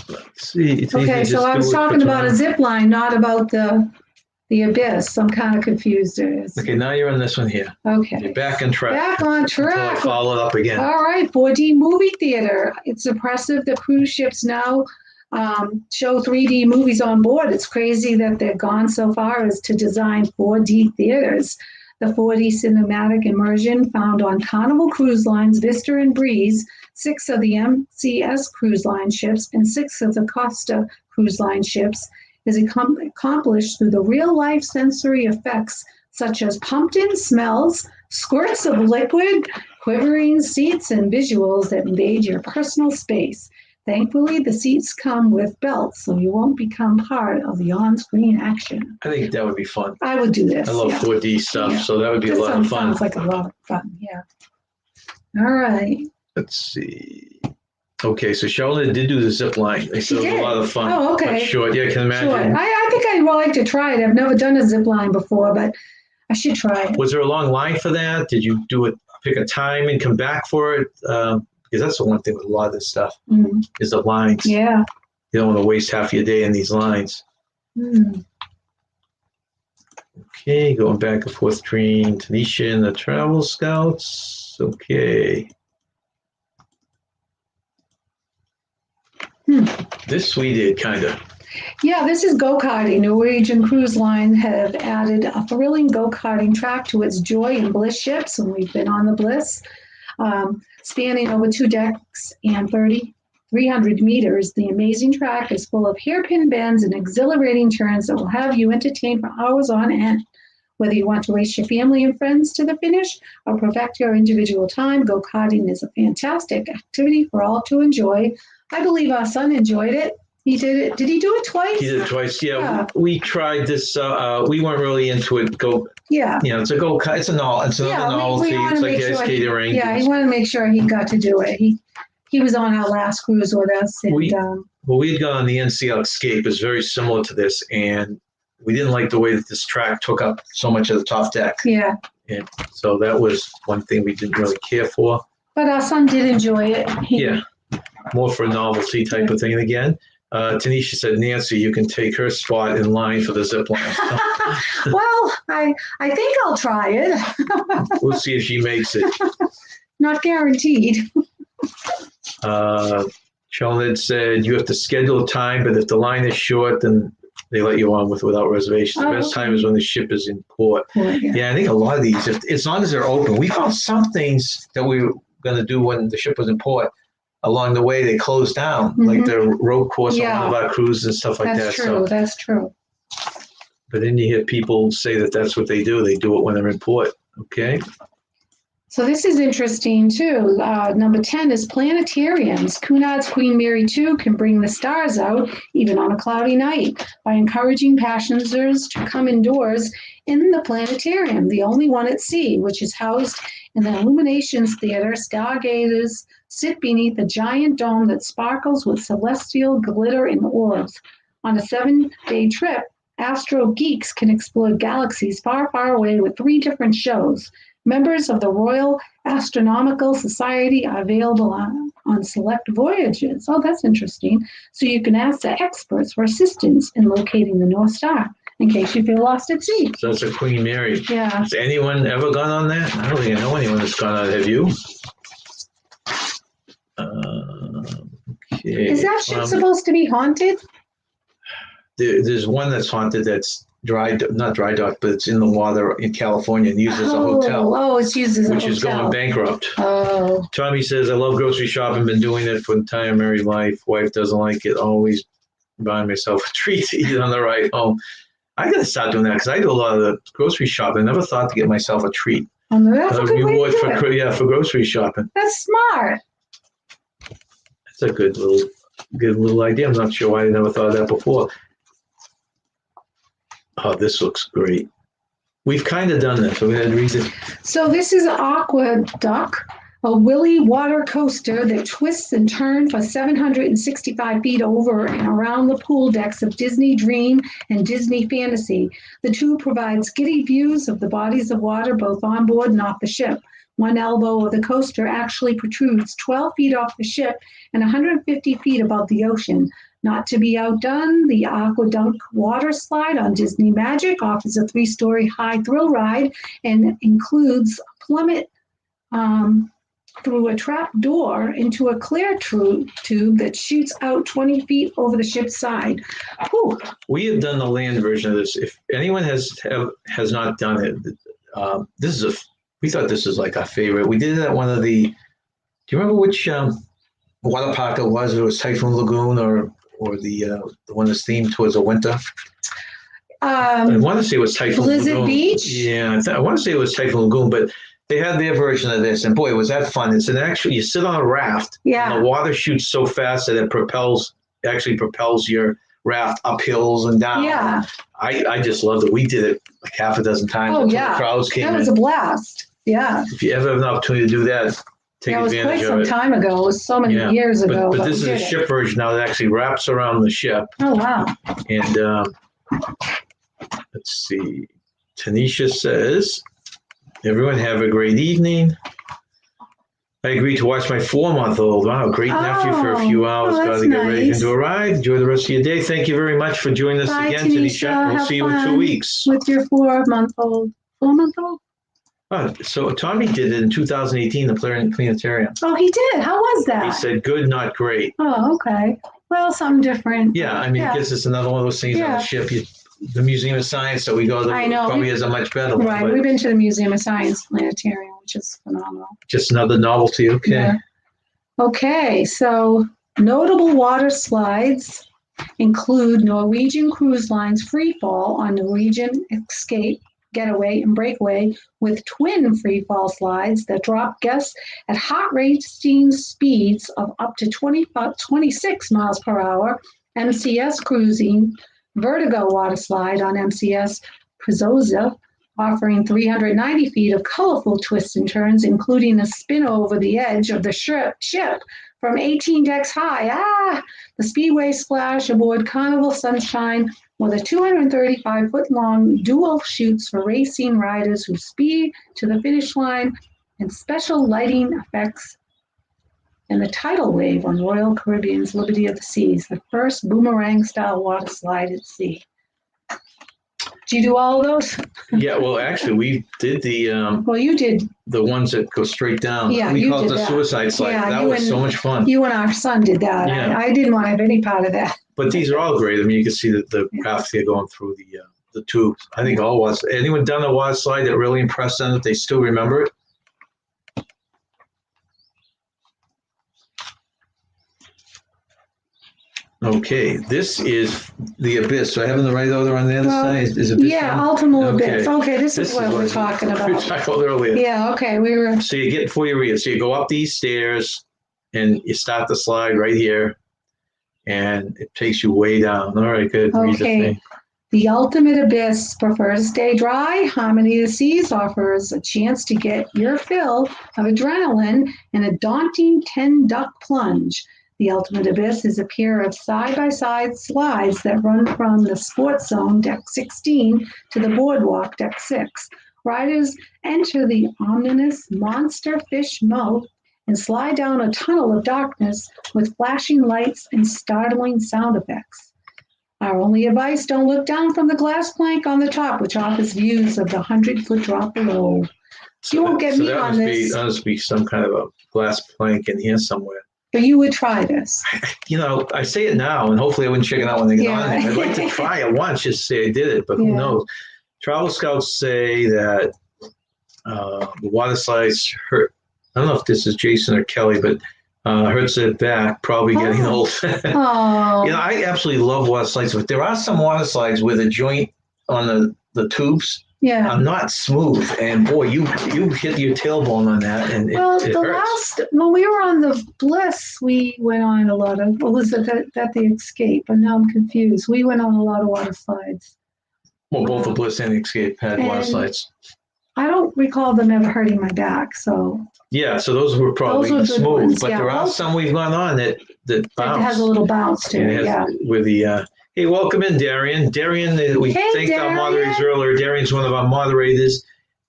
[SPEAKER 2] Let's see.
[SPEAKER 1] Okay, so I was talking about a zip line, not about the abyss. I'm kind of confused.
[SPEAKER 2] Okay, now you're on this one here.
[SPEAKER 1] Okay.
[SPEAKER 2] You're back on track.
[SPEAKER 1] Back on track.
[SPEAKER 2] Until I follow it up again.
[SPEAKER 1] All right, 4D movie theater. It's impressive that cruise ships now show 3D movies on board. It's crazy that they've gone so far as to design 4D theaters. The 4D cinematic immersion found on Carnival Cruise Line's Vista and Breeze, 6 of the MCS Cruise Line ships, and 6 of the Costa Cruise Line ships is accomplished through the real-life sensory effects such as pumped-in smells, squirts of liquid, quivering seats, and visuals that invade your personal space. Thankfully, the seats come with belts, so you won't become part of the on-screen action.
[SPEAKER 2] I think that would be fun.
[SPEAKER 1] I would do this.
[SPEAKER 2] I love 4D stuff, so that would be a lot of fun.
[SPEAKER 1] Sounds like a lot of fun, yeah. All right.
[SPEAKER 2] Let's see. Okay, so Charlotte did do the zip line. They said it was a lot of fun.
[SPEAKER 1] Oh, okay.
[SPEAKER 2] But short, yeah, I can imagine.
[SPEAKER 1] Sure. I think I'd like to try it. I've never done a zip line before, but I should try it.
[SPEAKER 2] Was there a long line for that? Did you do it, pick a time and come back for it? Because that's the one thing with a lot of this stuff is the lines.
[SPEAKER 1] Yeah.
[SPEAKER 2] You don't want to waste half your day in these lines. Okay, going back and forth between Tanisha and the Travel Scouts. Okay. This we did kind of.
[SPEAKER 1] Yeah, this is go-karting. Norwegian Cruise Line have added a thrilling go-karting track to its Joy and Bliss ships, and we've been on the Bliss. Spanning over 2 decks and 300 meters, the amazing track is full of hairpin bends and exhilarating turns that will have you entertained for hours on end. Whether you want to race your family and friends to the finish or perfect your individual time, go-karting is a fantastic activity for all to enjoy. I believe our son enjoyed it. He did it. Did he do it twice?
[SPEAKER 2] He did it twice. Yeah. We tried this. We weren't really into it. It's a go-kart. It's another novelty. It's like ice skating rink.
[SPEAKER 1] Yeah, he wanted to make sure he got to do it. He was on our last cruise with us. And,
[SPEAKER 2] we had gone on the NCL Escape. It's very similar to this, and we didn't like the way that this track took up so much of the top deck. Yeah. And so that was one thing we didn't really care for.
[SPEAKER 1] But our son did enjoy it.
[SPEAKER 2] More for a novelty type of thing. And again, Tanisha said, Nancy, you can take her spot in line for the zip line.
[SPEAKER 1] Well, I think I'll try it.
[SPEAKER 2] We'll see if she makes it.
[SPEAKER 1] Not guaranteed.
[SPEAKER 2] Charlotte said you have to schedule a time, but if the line is short, then they let you on without reservations. The best time is when the ship is in port. I think a lot of these, as long as they're open, we found some things that we were going to do when the ship was in port. Along the way, they closed down, like the road course on one of our cruises and stuff like that.
[SPEAKER 1] That's true.
[SPEAKER 2] But then you hear people say that that's what they do. They do it when they're in port. Okay.
[SPEAKER 1] So this is interesting too. Number 10 is planetariums. Cunard's Queen Mary 2 can bring the stars out even on a cloudy night by encouraging passengers to come indoors in the planetarium, the only one at sea, which is housed in the Illuminations Theater. Stargazers sit beneath a giant dome that sparkles with celestial glitter and orbs. On a 7-day trip, astro geeks can explore galaxies far, far away with 3 different shows. Members of the Royal Astronomical Society are available on select voyages. Oh, that's interesting. So you can ask the experts for assistance in locating the North Star in case you feel lost at sea.
[SPEAKER 2] So that's a Queen Mary.
[SPEAKER 1] Yeah.
[SPEAKER 2] Has anyone ever gone on that? I don't think I know anyone that's gone on it. Have you? Okay.
[SPEAKER 1] Is that ship supposed to be haunted?
[SPEAKER 2] There's one that's haunted that's not dry dock, but it's in the water in California and used as a hotel.
[SPEAKER 1] Oh, it's used as a hotel.
[SPEAKER 2] Which is going bankrupt.
[SPEAKER 1] Oh.
[SPEAKER 2] Tommy says, I love grocery shopping, been doing it for entire married life. Wife doesn't like it, always buying myself a treat to eat on the ride home. I got to start doing that because I do a lot of the grocery shopping. I never thought to get myself a treat.
[SPEAKER 1] That's a good way
[SPEAKER 2] Reward
[SPEAKER 1] to do it.
[SPEAKER 2] for grocery shopping.
[SPEAKER 1] That's smart.
[SPEAKER 2] That's a good little idea. I'm not sure why I never thought of that before. Oh, this looks great. We've kind of done this. So we had to read this.
[SPEAKER 1] So this is Aqua Duck, a Willy water coaster that twists and turns for 765 feet over and around the pool decks of Disney Dream and Disney Fantasy. The tube provides giddy views of the bodies of water both on board and off the ship. One elbow of the coaster actually protrudes 12 feet off the ship and 150 feet above the ocean. Not to be outdone, the Aqua Dunk water slide on Disney Magic offers a 3-story high thrill ride and includes a plummet through a trap door into a clear tube that shoots out 20 feet over the ship's side. Whew.
[SPEAKER 2] We have done the land version of this. If anyone has not done it, we thought this was like our favorite. We did it at one of the. Do you remember which water park it was? It was Typhoon Lagoon or the one that's themed towards the winter. I want to say it was Typhoon
[SPEAKER 1] Blizzard
[SPEAKER 2] Lagoon.
[SPEAKER 1] Beach?
[SPEAKER 2] Yeah, I want to say it was Typhoon Lagoon, but they had their version of this, and boy, was that fun. It's you sit on a raft,
[SPEAKER 1] Yeah.
[SPEAKER 2] and the water shoots so fast that it actually propels your raft up hills and down.
[SPEAKER 1] Yeah.
[SPEAKER 2] I just loved it. We did it like half a dozen times.
[SPEAKER 1] Oh,
[SPEAKER 2] until
[SPEAKER 1] yeah.
[SPEAKER 2] The crowds came
[SPEAKER 1] That was
[SPEAKER 2] in.
[SPEAKER 1] a blast. Yeah.
[SPEAKER 2] If you ever have an opportunity to do that, take
[SPEAKER 1] That was quite
[SPEAKER 2] advantage of
[SPEAKER 1] some
[SPEAKER 2] it.
[SPEAKER 1] time ago. It was so many years ago.
[SPEAKER 2] But this is
[SPEAKER 1] we
[SPEAKER 2] a
[SPEAKER 1] did it.
[SPEAKER 2] ship version now that actually wraps around the ship.
[SPEAKER 1] Oh, wow.
[SPEAKER 2] And let's see. Tanisha says, everyone have a great evening. I agreed to watch my 4-month-old. Wow, great nephew for a few hours. Got
[SPEAKER 1] that's
[SPEAKER 2] to get ready
[SPEAKER 1] nice.
[SPEAKER 2] to arrive. Enjoy the rest of your day. Thank you very much for joining us
[SPEAKER 1] Bye,
[SPEAKER 2] again,
[SPEAKER 1] Tanisha.
[SPEAKER 2] Tanisha. We'll
[SPEAKER 1] Have
[SPEAKER 2] see you in 2
[SPEAKER 1] fun.
[SPEAKER 2] weeks.
[SPEAKER 1] With your 4-month-old. 4-month-old?
[SPEAKER 2] So Tommy did it in 2018, the planetarium.
[SPEAKER 1] Oh, he did. How was that?
[SPEAKER 2] He said, good, not great.
[SPEAKER 1] Oh, okay. Well, something different.
[SPEAKER 2] Yeah, I mean, I guess it's another one of those things on
[SPEAKER 1] Yeah.
[SPEAKER 2] the ship. The Museum of Science, so we go there.
[SPEAKER 1] I know.
[SPEAKER 2] Probably has a much better one.
[SPEAKER 1] Right.
[SPEAKER 2] But
[SPEAKER 1] We've been to the Museum of Science Planetarium, which is phenomenal.
[SPEAKER 2] just another novelty. Okay.
[SPEAKER 1] Yeah. Okay, so notable water slides include Norwegian Cruise Line's Free Fall on Norwegian Escape, Getaway, and Breakaway, with twin free fall slides that drop guests at heart racing speeds of up to 26 miles per hour. MCS Cruising Vertigo water slide on MCS Prizosa, offering 390 feet of colorful twists and turns, including a spin over the edge of the ship from 18 decks high. The Speedway Splash aboard Carnival Sunshine with a 235-foot-long dual chutes for racing riders who speed to the finish line, and special lighting effects. And the tidal wave on Royal Caribbean's Liberty of the Seas, the first boomerang-style water slide at sea. Did you do all of those?
[SPEAKER 2] Yeah, well, actually, we did
[SPEAKER 1] Well, you did.
[SPEAKER 2] the ones that go straight down.
[SPEAKER 1] Yeah,
[SPEAKER 2] we
[SPEAKER 1] you
[SPEAKER 2] called it
[SPEAKER 1] did
[SPEAKER 2] the
[SPEAKER 1] that.
[SPEAKER 2] suicide slide.
[SPEAKER 1] Yeah,
[SPEAKER 2] that
[SPEAKER 1] you
[SPEAKER 2] was
[SPEAKER 1] and-
[SPEAKER 2] so much fun.
[SPEAKER 1] You and our son did that.
[SPEAKER 2] Yeah.
[SPEAKER 1] I didn't want to have any part of that.
[SPEAKER 2] But these are all great. I mean, you can see the craft here going through the tubes. I think all was. Anyone done a water slide that really impressed them that they still remember it? Okay, this is the Abyss. So I have in the right order on the other
[SPEAKER 1] Well,
[SPEAKER 2] side. Is Abyss?
[SPEAKER 1] Yeah,
[SPEAKER 2] on?
[SPEAKER 1] Ultimate
[SPEAKER 2] Okay.
[SPEAKER 1] Abyss. Okay, this is what we're
[SPEAKER 2] we
[SPEAKER 1] talking
[SPEAKER 2] We
[SPEAKER 1] about.
[SPEAKER 2] talked about earlier.
[SPEAKER 1] Yeah, okay, we were.
[SPEAKER 2] So you get before you read it. So you go up these stairs and you start the slide right here, and it takes you way down. All right, good. Read the
[SPEAKER 1] Okay.
[SPEAKER 2] thing.
[SPEAKER 1] The Ultimate Abyss prefers to stay dry. Harmony of the Seas offers a chance to get your fill of adrenaline and a daunting 10-duck plunge. The Ultimate Abyss is a pair of side-by-side slides that run from the Sports Zone, Deck 16, to the Boardwalk, Deck 6. Riders enter the ominous monster fish mouth and slide down a tunnel of darkness with flashing lights and startling sound effects. Our only advice, don't look down from the glass plank on the top, which offers views of the 100-foot drop below. You won't get me
[SPEAKER 2] that
[SPEAKER 1] on this.
[SPEAKER 2] That must be some kind of a glass plank in here somewhere.
[SPEAKER 1] But you would try this.
[SPEAKER 2] You know, I say it now, and hopefully I wouldn't check it out when they get
[SPEAKER 1] Yeah.
[SPEAKER 2] on there. I'd like to try it once, just say I did it, but who
[SPEAKER 1] Yeah.
[SPEAKER 2] knows? Travel scouts say that the water slides hurt. I don't know if this is Jason or Kelly, but hurts their back, probably getting
[SPEAKER 1] Oh.
[SPEAKER 2] old.
[SPEAKER 1] Oh,
[SPEAKER 2] You know, I absolutely love water slides, but there are some water slides where the joint on the tubes
[SPEAKER 1] Yeah.
[SPEAKER 2] are not smooth, and boy, you hit your tailbone on that, and it hurts.
[SPEAKER 1] When we were on the Bliss, we went on a lot of, well, was it that the Escape? And now I'm confused. We went on a lot of water slides.
[SPEAKER 2] Well, both the Bliss and the Escape had water slides.
[SPEAKER 1] I don't recall them ever hurting my back, so.
[SPEAKER 2] Yeah, so those were probably
[SPEAKER 1] good
[SPEAKER 2] smooth,
[SPEAKER 1] ones,
[SPEAKER 2] but
[SPEAKER 1] yeah.
[SPEAKER 2] there are some we've gone on that bounce.
[SPEAKER 1] It has a little bounce to it, yeah.
[SPEAKER 2] With the hey, welcome in, Darian. Darian, we thanked our moderators earlier. Darian's one of our moderators,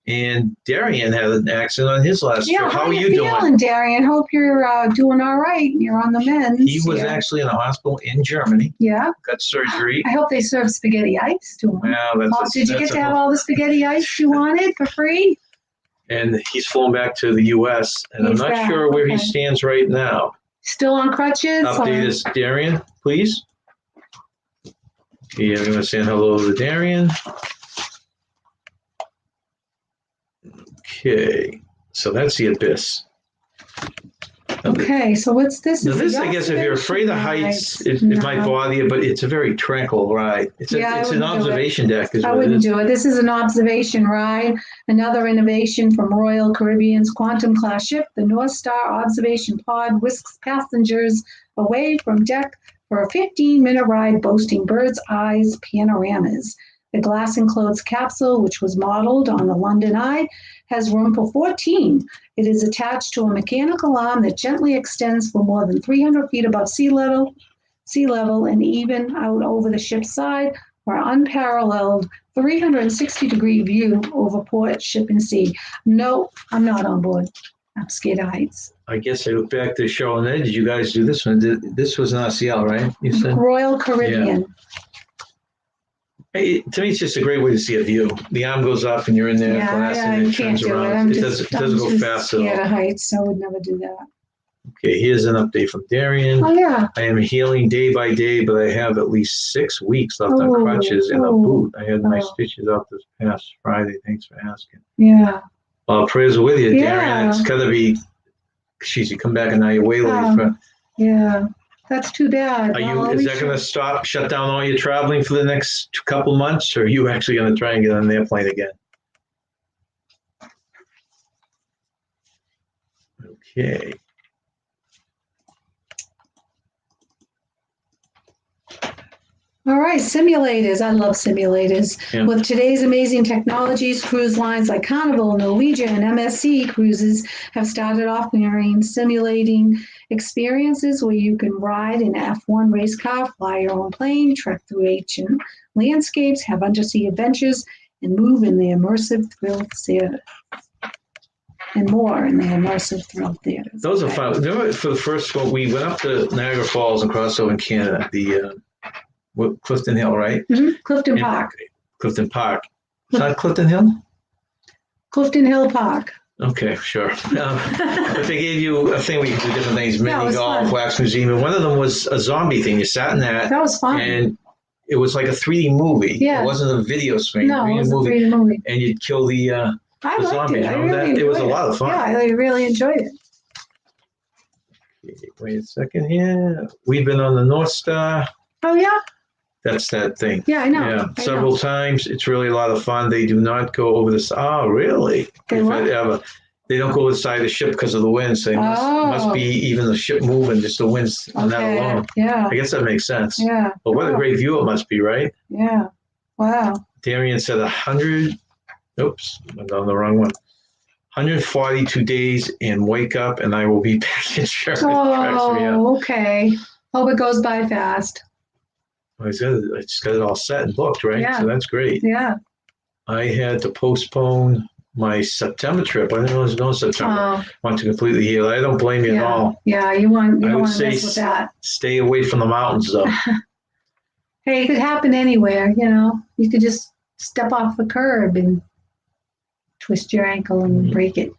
[SPEAKER 2] and Darian had an accident on his last trip. How are you doing,
[SPEAKER 1] Darian? Hope you're doing all right. You're on the mend.
[SPEAKER 2] He was actually in a hospital in Germany.
[SPEAKER 1] Yeah.
[SPEAKER 2] Got surgery.
[SPEAKER 1] I hope they serve spaghetti ice to him.
[SPEAKER 2] Well,
[SPEAKER 1] did you get to have all the spaghetti ice you wanted for free?
[SPEAKER 2] And he's flown back to the U.S., and I'm not sure where he stands right now.
[SPEAKER 1] Still on crutches?
[SPEAKER 2] Update us, Darian, please. Okay, I'm going to say hello to Darian. Okay, so that's the Abyss.
[SPEAKER 1] Okay, so what's this?
[SPEAKER 2] Now this, I guess, if you're afraid of heights, it might bother you, but it's a very tranquil ride. It's an observation deck.
[SPEAKER 1] I wouldn't do it. This is an observation ride. Another innovation from Royal Caribbean's Quantum class ship, the North Star Observation Pod whisks passengers away from deck for a 15-minute ride boasting bird's eyes panoramas. The glass-enclosed capsule, which was modeled on the London Eye, has room for 14. It is attached to a mechanical arm that gently extends for more than 300 feet above sea level, and even out over the ship's side for an unparalleled 360-degree view over port, ship, and sea. No, I'm not on board. I'm scared of heights.
[SPEAKER 2] I guess I look back to Cheryl and Ed. Did you guys do this one? This was an RCL, right? You said
[SPEAKER 1] Royal Caribbean.
[SPEAKER 2] Yeah. To me, it's just a great way to see a view. The arm goes up and you're in there, and it turns around. It doesn't go fast at all.
[SPEAKER 1] I'm scared of heights, so I would never do that.
[SPEAKER 2] Okay, here's an update from Darian.
[SPEAKER 1] Oh, yeah.
[SPEAKER 2] I am healing day by day, but I have at least 6 weeks left on crutches and a boot. I had my stitches out this past Friday. Thanks for asking.
[SPEAKER 1] Yeah.
[SPEAKER 2] Well, prayers are with you, Darian. It's got to be, you come back and now you're way late.
[SPEAKER 1] Yeah. That's too bad.
[SPEAKER 2] Is that going to shut down all your traveling for the next couple months, or are you actually going to try and get on an airplane again? Okay.
[SPEAKER 1] All right, simulators. I love simulators.
[SPEAKER 2] Yeah.
[SPEAKER 1] With today's amazing technologies, cruise lines like Carnival, Norwegian, and MSC Cruises have started offering simulating experiences where you can ride an F1 race car, fly your own plane, trek through ancient landscapes, have undersea adventures, and move in the immersive thrill theater. And more in the immersive thrill theaters.
[SPEAKER 2] Those are fun. Remember for the first one, we went up to Niagara Falls and crossed over in Canada, Clifton Hill, right?
[SPEAKER 1] Mm-hmm. Clifton Park.
[SPEAKER 2] Clifton Park. Is that Clifton Hill?
[SPEAKER 1] Clifton Hill Park.
[SPEAKER 2] Okay, sure. But they gave you a thing where you can do different things, mini golf,
[SPEAKER 1] fun.
[SPEAKER 2] wax museum, and one of them was a zombie thing. You sat in that.
[SPEAKER 1] That was fun.
[SPEAKER 2] And it was like a 3D movie.
[SPEAKER 1] Yeah.
[SPEAKER 2] It wasn't a video screen.
[SPEAKER 1] No, it was a 3D movie.
[SPEAKER 2] And you'd kill the zombies.
[SPEAKER 1] It
[SPEAKER 2] was a lot of fun.
[SPEAKER 1] Yeah, I really enjoyed it.
[SPEAKER 2] Okay, wait a second here. We've been on the North Star.
[SPEAKER 1] Oh, yeah?
[SPEAKER 2] That's that thing.
[SPEAKER 1] Yeah, I know.
[SPEAKER 2] Yeah, several times. It's really a lot of fun. They do not go over the. Oh, really? They don't go over the side of the ship because of the wind. So must be even the ship moving, just the winds on that alone.
[SPEAKER 1] Yeah.
[SPEAKER 2] I guess that makes sense.
[SPEAKER 1] Yeah.
[SPEAKER 2] But what a great view it must be, right?
[SPEAKER 1] Yeah. Wow.
[SPEAKER 2] Darian said 100. Oops, I'm on the wrong one. 142 days and wake up, and I will be back in Sherman.
[SPEAKER 1] Oh, okay. Hope it goes by fast.
[SPEAKER 2] I just got it all set and booked, right?
[SPEAKER 1] Yeah.
[SPEAKER 2] So that's great.
[SPEAKER 1] Yeah.
[SPEAKER 2] I had to postpone my September trip. I didn't know I was going September. I want to completely heal. I don't blame you at all.
[SPEAKER 1] Yeah, you don't want to mess with that.
[SPEAKER 2] Stay away from the mountains, though.
[SPEAKER 1] Hey, it could happen anywhere, You could just step off the curb and twist your ankle and break it.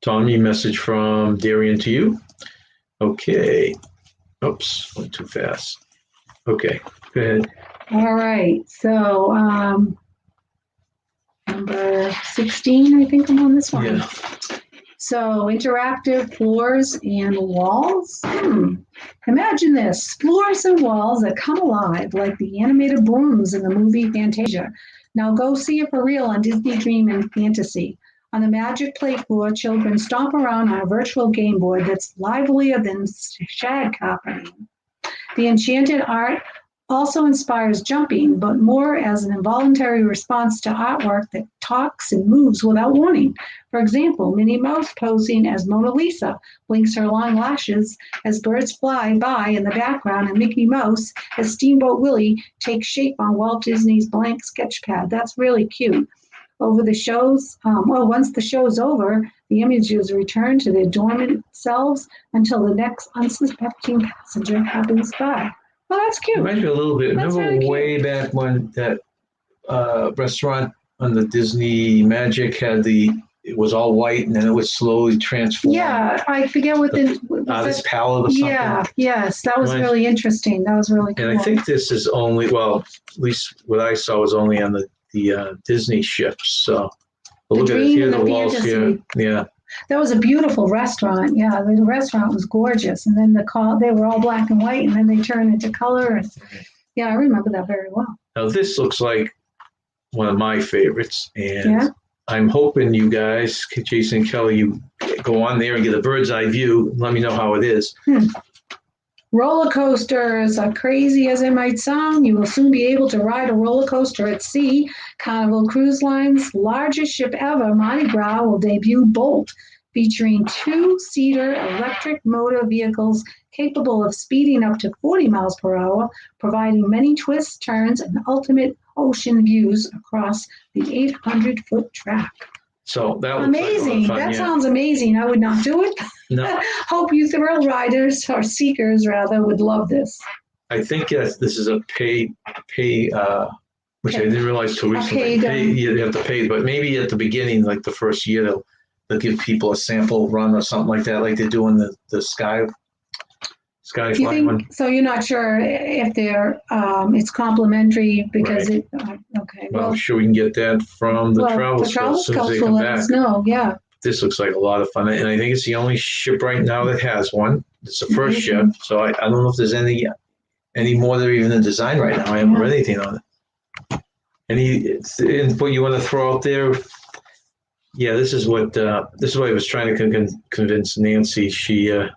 [SPEAKER 2] Tommy, message from Darian to you. Okay. Oops, went too fast. Okay, go ahead.
[SPEAKER 1] All right, so number 16, I think I'm on this one.
[SPEAKER 2] Yeah.
[SPEAKER 1] So interactive floors and walls. Imagine this, floors and walls that come alive like the animated brooms in the movie Fantasia. Now go see it for real on Disney Dream and Fantasy. On the Magic Play floor, children stomp around on a virtual game board that's livelier than shag carpeting. The enchanted art also inspires jumping, but more as an involuntary response to artwork that talks and moves without warning. For example, Minnie Mouse posing as Mona Lisa blinks her long lashes as birds fly by in the background, and Mickey Mouse as Steamboat Willie takes shape on Walt Disney's blank sketch pad. That's really cute. Once the show's over, the images return to their dormant selves until the next unsuspecting passenger happens by. Well, that's cute.
[SPEAKER 2] Reminds me a little bit.
[SPEAKER 1] That's
[SPEAKER 2] Remember
[SPEAKER 1] really
[SPEAKER 2] way back when that restaurant on the Disney Magic it was all white and then it would slowly transform.
[SPEAKER 1] Yeah, I forget what
[SPEAKER 2] this palette or something.
[SPEAKER 1] Yeah, yes, that was really interesting. That was really cool.
[SPEAKER 2] And I think this is only, well, at least what I saw was only on the Disney ships. So but look at it here, the walls here. Yeah.
[SPEAKER 1] That was a beautiful restaurant. Yeah, the restaurant was gorgeous. And then they were all black and white, and then they turned into color. And yeah, I remember that very well.
[SPEAKER 2] Now this looks like one of my favorites, and I'm hoping you guys, Jason and Kelly, you go on there and get a bird's eye view. And let me know how it is.
[SPEAKER 1] Roller coasters are crazy as it might sound. You will soon be able to ride a roller coaster at sea. Carnival Cruise Line's largest ship ever, Mardi Gras, will debut Bolt, featuring two-seater electric motor vehicles capable of speeding up to 40 miles per hour, providing many twists, turns, and ultimate ocean views across the 800-foot track.
[SPEAKER 2] So that was
[SPEAKER 1] amazing. That sounds amazing. I would not do it.
[SPEAKER 2] No.
[SPEAKER 1] Hope you thrill riders or seekers rather would love this.
[SPEAKER 2] I think this is a pay, which I didn't realize till recently. You have to pay, but maybe at the beginning, like the first year, they'll give people a sample run or something like that, like they do in the Skyfly one.
[SPEAKER 1] So you're not sure if it's complimentary because
[SPEAKER 2] right.
[SPEAKER 1] Okay.
[SPEAKER 2] Well, I'm sure we can get that from the travel
[SPEAKER 1] Scouts
[SPEAKER 2] as soon as they
[SPEAKER 1] will
[SPEAKER 2] come
[SPEAKER 1] let
[SPEAKER 2] back.
[SPEAKER 1] us know. Yeah.
[SPEAKER 2] This looks like a lot of fun, and I think it's the only ship right now that has one. It's the first ship, so I don't know if there's any more that are even in design right now. I haven't read anything on it. Any input you want to throw out there? Yeah, this is what I was trying to convince Nancy. You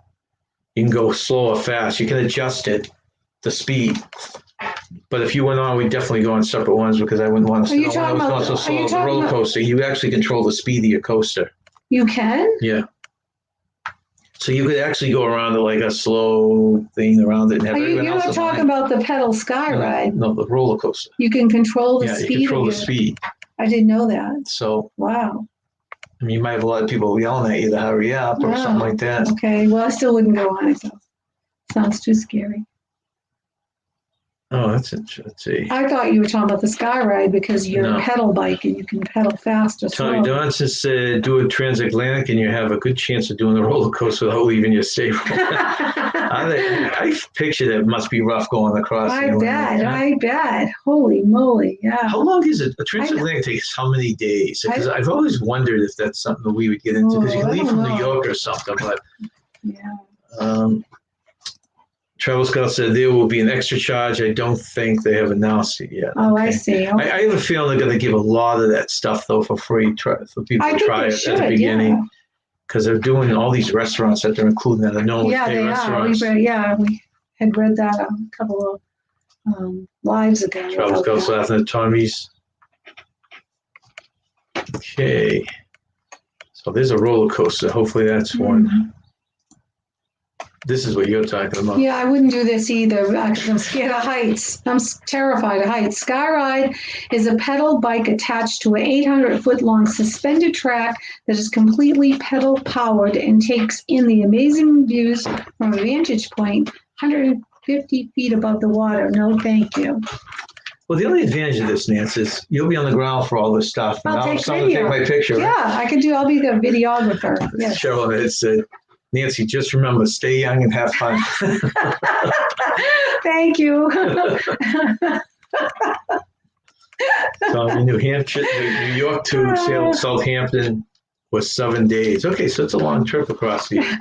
[SPEAKER 2] can go slow or fast. You can adjust it, the speed. But if you went on, we'd definitely go on separate ones because I wouldn't want to. I was going so slow. The roller coaster, you actually control the speed of your coaster.
[SPEAKER 1] You can?
[SPEAKER 2] Yeah. So you could actually go around it like a slow thing around it. And have
[SPEAKER 1] you're not talking about the pedal Skyride.
[SPEAKER 2] No, the roller coaster.
[SPEAKER 1] You can control the speed.
[SPEAKER 2] Yeah, you control the speed.
[SPEAKER 1] I didn't know that.
[SPEAKER 2] So.
[SPEAKER 1] Wow.
[SPEAKER 2] I mean, you might have a lot of people yelling at you to hurry up or something like that.
[SPEAKER 1] Okay, well, I still wouldn't go on it. Sounds too scary.
[SPEAKER 2] Oh, that's interesting. Let's see.
[SPEAKER 1] I thought you were talking about the Skyride because you're a pedal bike and you can pedal fast or slow.
[SPEAKER 2] Tony Johnson said, do a transatlantic and you have a good chance of doing the roller coaster without leaving your safe. I picture that it must be rough going across.
[SPEAKER 1] I bet. Holy moly, yeah.
[SPEAKER 2] How long is it? A transatlantic takes how many days? Because I've always wondered if that's something that we would get into because you can leave from New York or something. But Travel Scout said there will be an extra charge. I don't think they have announced it yet.
[SPEAKER 1] Oh, okay. I see. Okay.
[SPEAKER 2] I have a feeling they're going to give a lot of that stuff, though, for free for people to try it at the beginning. Because they're doing all these restaurants that they're including that are normally paid restaurants.
[SPEAKER 1] We had read that a couple of lives ago.
[SPEAKER 2] Travel Scouts laughing at Tommy's. Okay. So there's a roller coaster. Hopefully that's one. This is what you're talking about.
[SPEAKER 1] Yeah, I wouldn't do this either because I'm scared of heights. I'm terrified of heights. Skyride is a pedal bike attached to an 800-foot-long suspended track that is completely pedal-powered and takes in the amazing views from a vantage point 150 feet above the water. No, thank you.
[SPEAKER 2] Well, the only advantage of this, Nancy, is you'll be on the ground for all this stuff.
[SPEAKER 1] I'll take
[SPEAKER 2] my picture.
[SPEAKER 1] Yeah, I can do. I'll be the videographer. Yes.
[SPEAKER 2] Cheryl, it's Nancy, just remember, stay young and have fun.
[SPEAKER 1] Thank you.
[SPEAKER 2] So in New Hampshire, New York to Southampton, was 7 days. Okay, so it's a long trip across the year.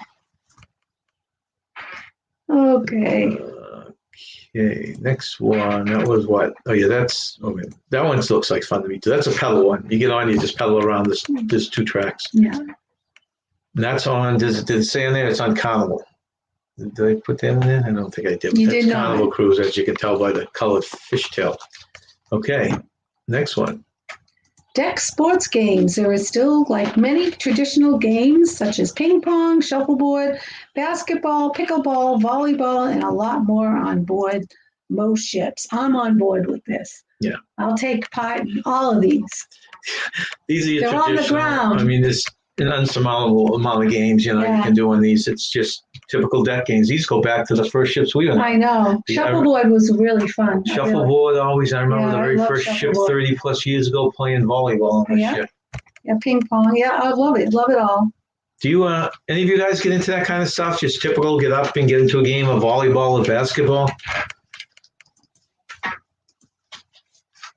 [SPEAKER 1] Okay.
[SPEAKER 2] Okay, next one. That was what? Oh yeah, that's okay. That one looks like fun to me too. That's a pedal one. You get on, you just pedal around. There's 2 tracks.
[SPEAKER 1] Yeah.
[SPEAKER 2] And that's on. Did it say in there? It's on Carnival. Did I put that in there? I don't think I did.
[SPEAKER 1] You
[SPEAKER 2] That's
[SPEAKER 1] did not.
[SPEAKER 2] Carnival Cruise, as you can tell by the colored fishtail. Okay, next one.
[SPEAKER 1] Deck sports games. There is still like many traditional games such as ping pong, shuffleboard, basketball, pickleball, volleyball, and a lot more on board most ships. I'm on board with this.
[SPEAKER 2] Yeah.
[SPEAKER 1] I'll take part in all of these.
[SPEAKER 2] These are your
[SPEAKER 1] They're on the
[SPEAKER 2] traditional.
[SPEAKER 1] ground.
[SPEAKER 2] I mean, there's an unsurmountable amount of games, you
[SPEAKER 1] Yeah.
[SPEAKER 2] can do on these. It's just typical deck games. These go back to the first ships we were on.
[SPEAKER 1] I know.
[SPEAKER 2] Yeah,
[SPEAKER 1] Shuffleboard was really fun.
[SPEAKER 2] Shuffleboard always. I remember
[SPEAKER 1] Yeah,
[SPEAKER 2] the
[SPEAKER 1] I
[SPEAKER 2] very
[SPEAKER 1] love
[SPEAKER 2] first ship
[SPEAKER 1] shuffleboard.
[SPEAKER 2] 30 plus years ago playing volleyball on the
[SPEAKER 1] Yeah.
[SPEAKER 2] ship.
[SPEAKER 1] Yeah, ping pong. Yeah, I love it. Love it all.
[SPEAKER 2] Do you, any of you guys get into that kind of stuff? Just typical, get up and get into a game of volleyball or basketball?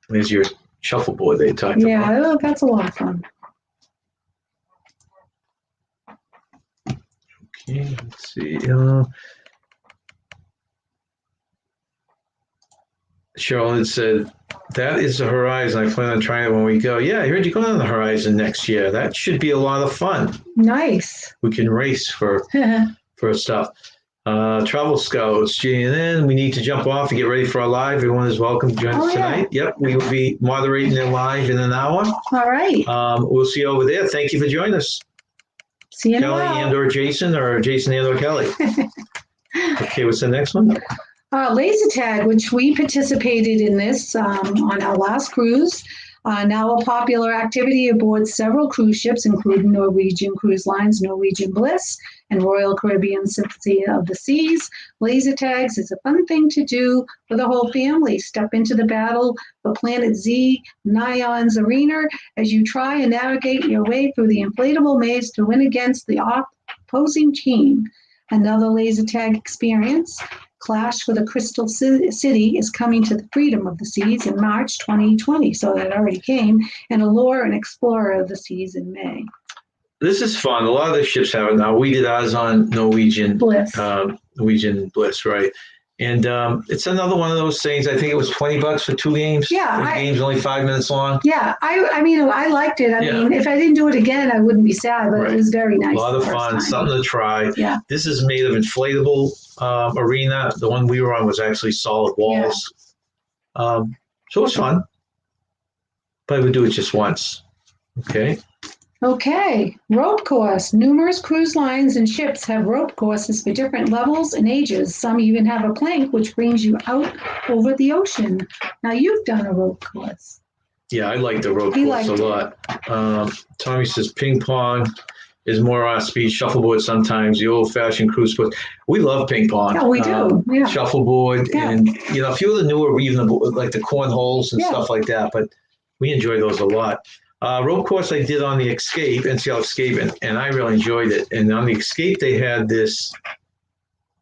[SPEAKER 2] There's your shuffleboard they talked about.
[SPEAKER 1] Yeah, that's a lot of fun.
[SPEAKER 2] Okay, let's see. Cheryl had said, that is the horizon. I plan on trying it when we go. Yeah, I heard you going on the horizon next year. That should be a lot of fun.
[SPEAKER 1] Nice.
[SPEAKER 2] We can race for stuff. Travel Scouts, gee, and then we need to jump off and get ready for our live. Everyone is welcome to join us tonight. Yep, we will be moderating their live in an hour.
[SPEAKER 1] All right.
[SPEAKER 2] We'll see you over there. Thank you for joining us.
[SPEAKER 1] See you in a
[SPEAKER 2] Kelly
[SPEAKER 1] while.
[SPEAKER 2] and or Jason and or Kelly. Okay, what's the next one?
[SPEAKER 1] Laser tag, which we participated in this on our last cruise, now a popular activity aboard several cruise ships, including Norwegian Cruise Line's Norwegian Bliss and Royal Caribbean Symphony of the Seas. Laser tags is a fun thing to do for the whole family. Step into the battle for Planet Z Nion's arena as you try and navigate your way through the inflatable maze to win against the opposing team. Another laser tag experience, Clash for the Crystal City, is coming to the Freedom of the Seas in March 2020. So that already came. And Allure and Explorer of the Seas in May.
[SPEAKER 2] This is fun. A lot of the ships have it now. We did ours on Norwegian
[SPEAKER 1] Bliss.
[SPEAKER 2] Norwegian Bliss, right? And it's another one of those things. I think it was $20 for 2 games.
[SPEAKER 1] Yeah,
[SPEAKER 2] The game's only 5 minutes long.
[SPEAKER 1] Yeah, I mean, I liked it. I mean, if I didn't do it again, I wouldn't be sad, but it was very nice.
[SPEAKER 2] A lot of
[SPEAKER 1] the first
[SPEAKER 2] fun,
[SPEAKER 1] time.
[SPEAKER 2] something to try.
[SPEAKER 1] Yeah.
[SPEAKER 2] This is made of inflatable arena. The one we were on was actually solid walls. So it was fun. But I would do it just once. Okay.
[SPEAKER 1] Okay, rope course. Numerous cruise lines and ships have rope courses for different levels and ages. Some even have a plank which brings you out over the ocean. Now you've done a rope course.
[SPEAKER 2] Yeah, I like the rope course a lot. Tommy says ping pong is more on speed. Shuffleboard sometimes, the old-fashioned cruise course. We love ping pong.
[SPEAKER 1] Oh, we do. Yeah.
[SPEAKER 2] Shuffleboard, and a few of the newer, even like the cornholes and stuff like that. But we enjoy those a lot. Rope course I did on the Escape, NCL Escape, and I really enjoyed it. And on the Escape, they had this,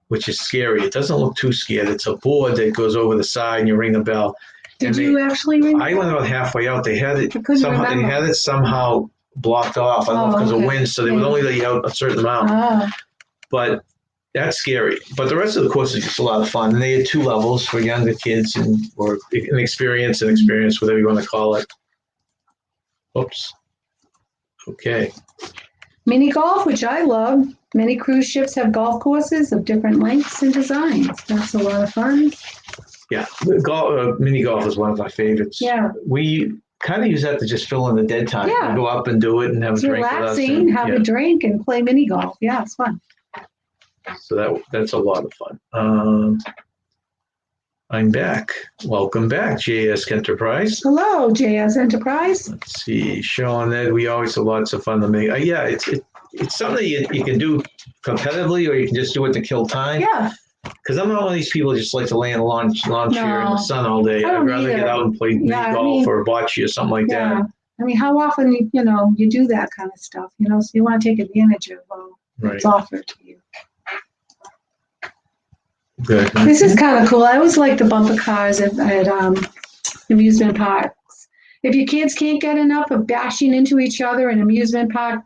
[SPEAKER 2] which is scary. It doesn't look too scared. It's a board that goes over the side, and you ring the bell.
[SPEAKER 1] Did you actually ring?
[SPEAKER 2] I went about halfway out. They had it somehow.
[SPEAKER 1] Remember.
[SPEAKER 2] They had it somehow blocked off. I don't know because of wind, so they would only let you out a certain amount. But that's scary. But the rest of the course is just a lot of fun. And they had 2 levels for younger kids or an experience, whatever you want to call it. Oops. Okay.
[SPEAKER 1] Mini golf, which I love. Many cruise ships have golf courses of different lengths and designs. That's a lot of fun.
[SPEAKER 2] Yeah, mini golf is one of my favorites.
[SPEAKER 1] Yeah.
[SPEAKER 2] We kind of use that to just fill in the dead time.
[SPEAKER 1] Yeah.
[SPEAKER 2] We go up and do it and have a drink with us.
[SPEAKER 1] Relaxing, have a drink, and play mini golf. Yeah, it's fun.
[SPEAKER 2] So that's a lot of fun. I'm back. Welcome back, JS Enterprise.
[SPEAKER 1] Hello, JS Enterprise.
[SPEAKER 2] Let's see, Sean, Ed, we always have lots of fun to make. Yeah, it's something you can do competitively, or you can just do it to kill time.
[SPEAKER 1] Yeah.
[SPEAKER 2] Because I'm not one of these people who just like to lay in a lawn chair in the sun all day. I'd rather get out and play golf or bocce or something like that.
[SPEAKER 1] I mean, how often you do that kind of stuff? So you want to take advantage of what's offered to you.
[SPEAKER 2] Good.
[SPEAKER 1] This is kind of cool. I always like the bumper cars at amusement parks. If your kids can't get enough of bashing into each other in amusement park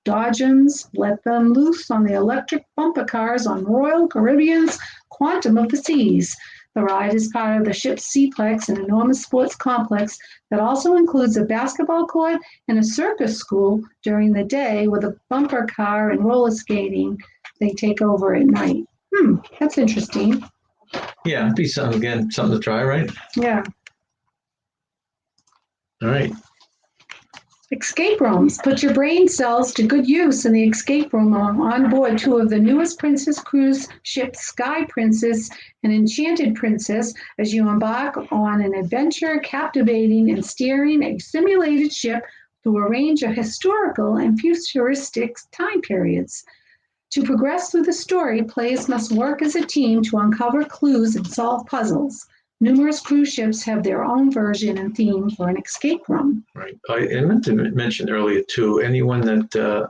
[SPEAKER 1] dodgems, let them loose on the electric bumper cars on Royal Caribbean's Quantum of the Seas. The ride is part of the ship's Seaplex, an enormous sports complex that also includes a basketball court and a circus school during the day with a bumper car and roller skating they take over at night. That's interesting.
[SPEAKER 2] Yeah, it'd be something to try, right?
[SPEAKER 1] Yeah.
[SPEAKER 2] All right.
[SPEAKER 1] Escape rooms. Put your brain cells to good use in the escape room on board two of the newest Princess cruise ships, Sky Princess and Enchanted Princess, as you embark on an adventure captivating and steering a simulated ship through a range of historical and futuristic time periods. To progress through the story, players must work as a team to uncover clues and solve puzzles. Numerous cruise ships have their own version and theme for an escape room.
[SPEAKER 2] Right. I meant to mention earlier too, anyone that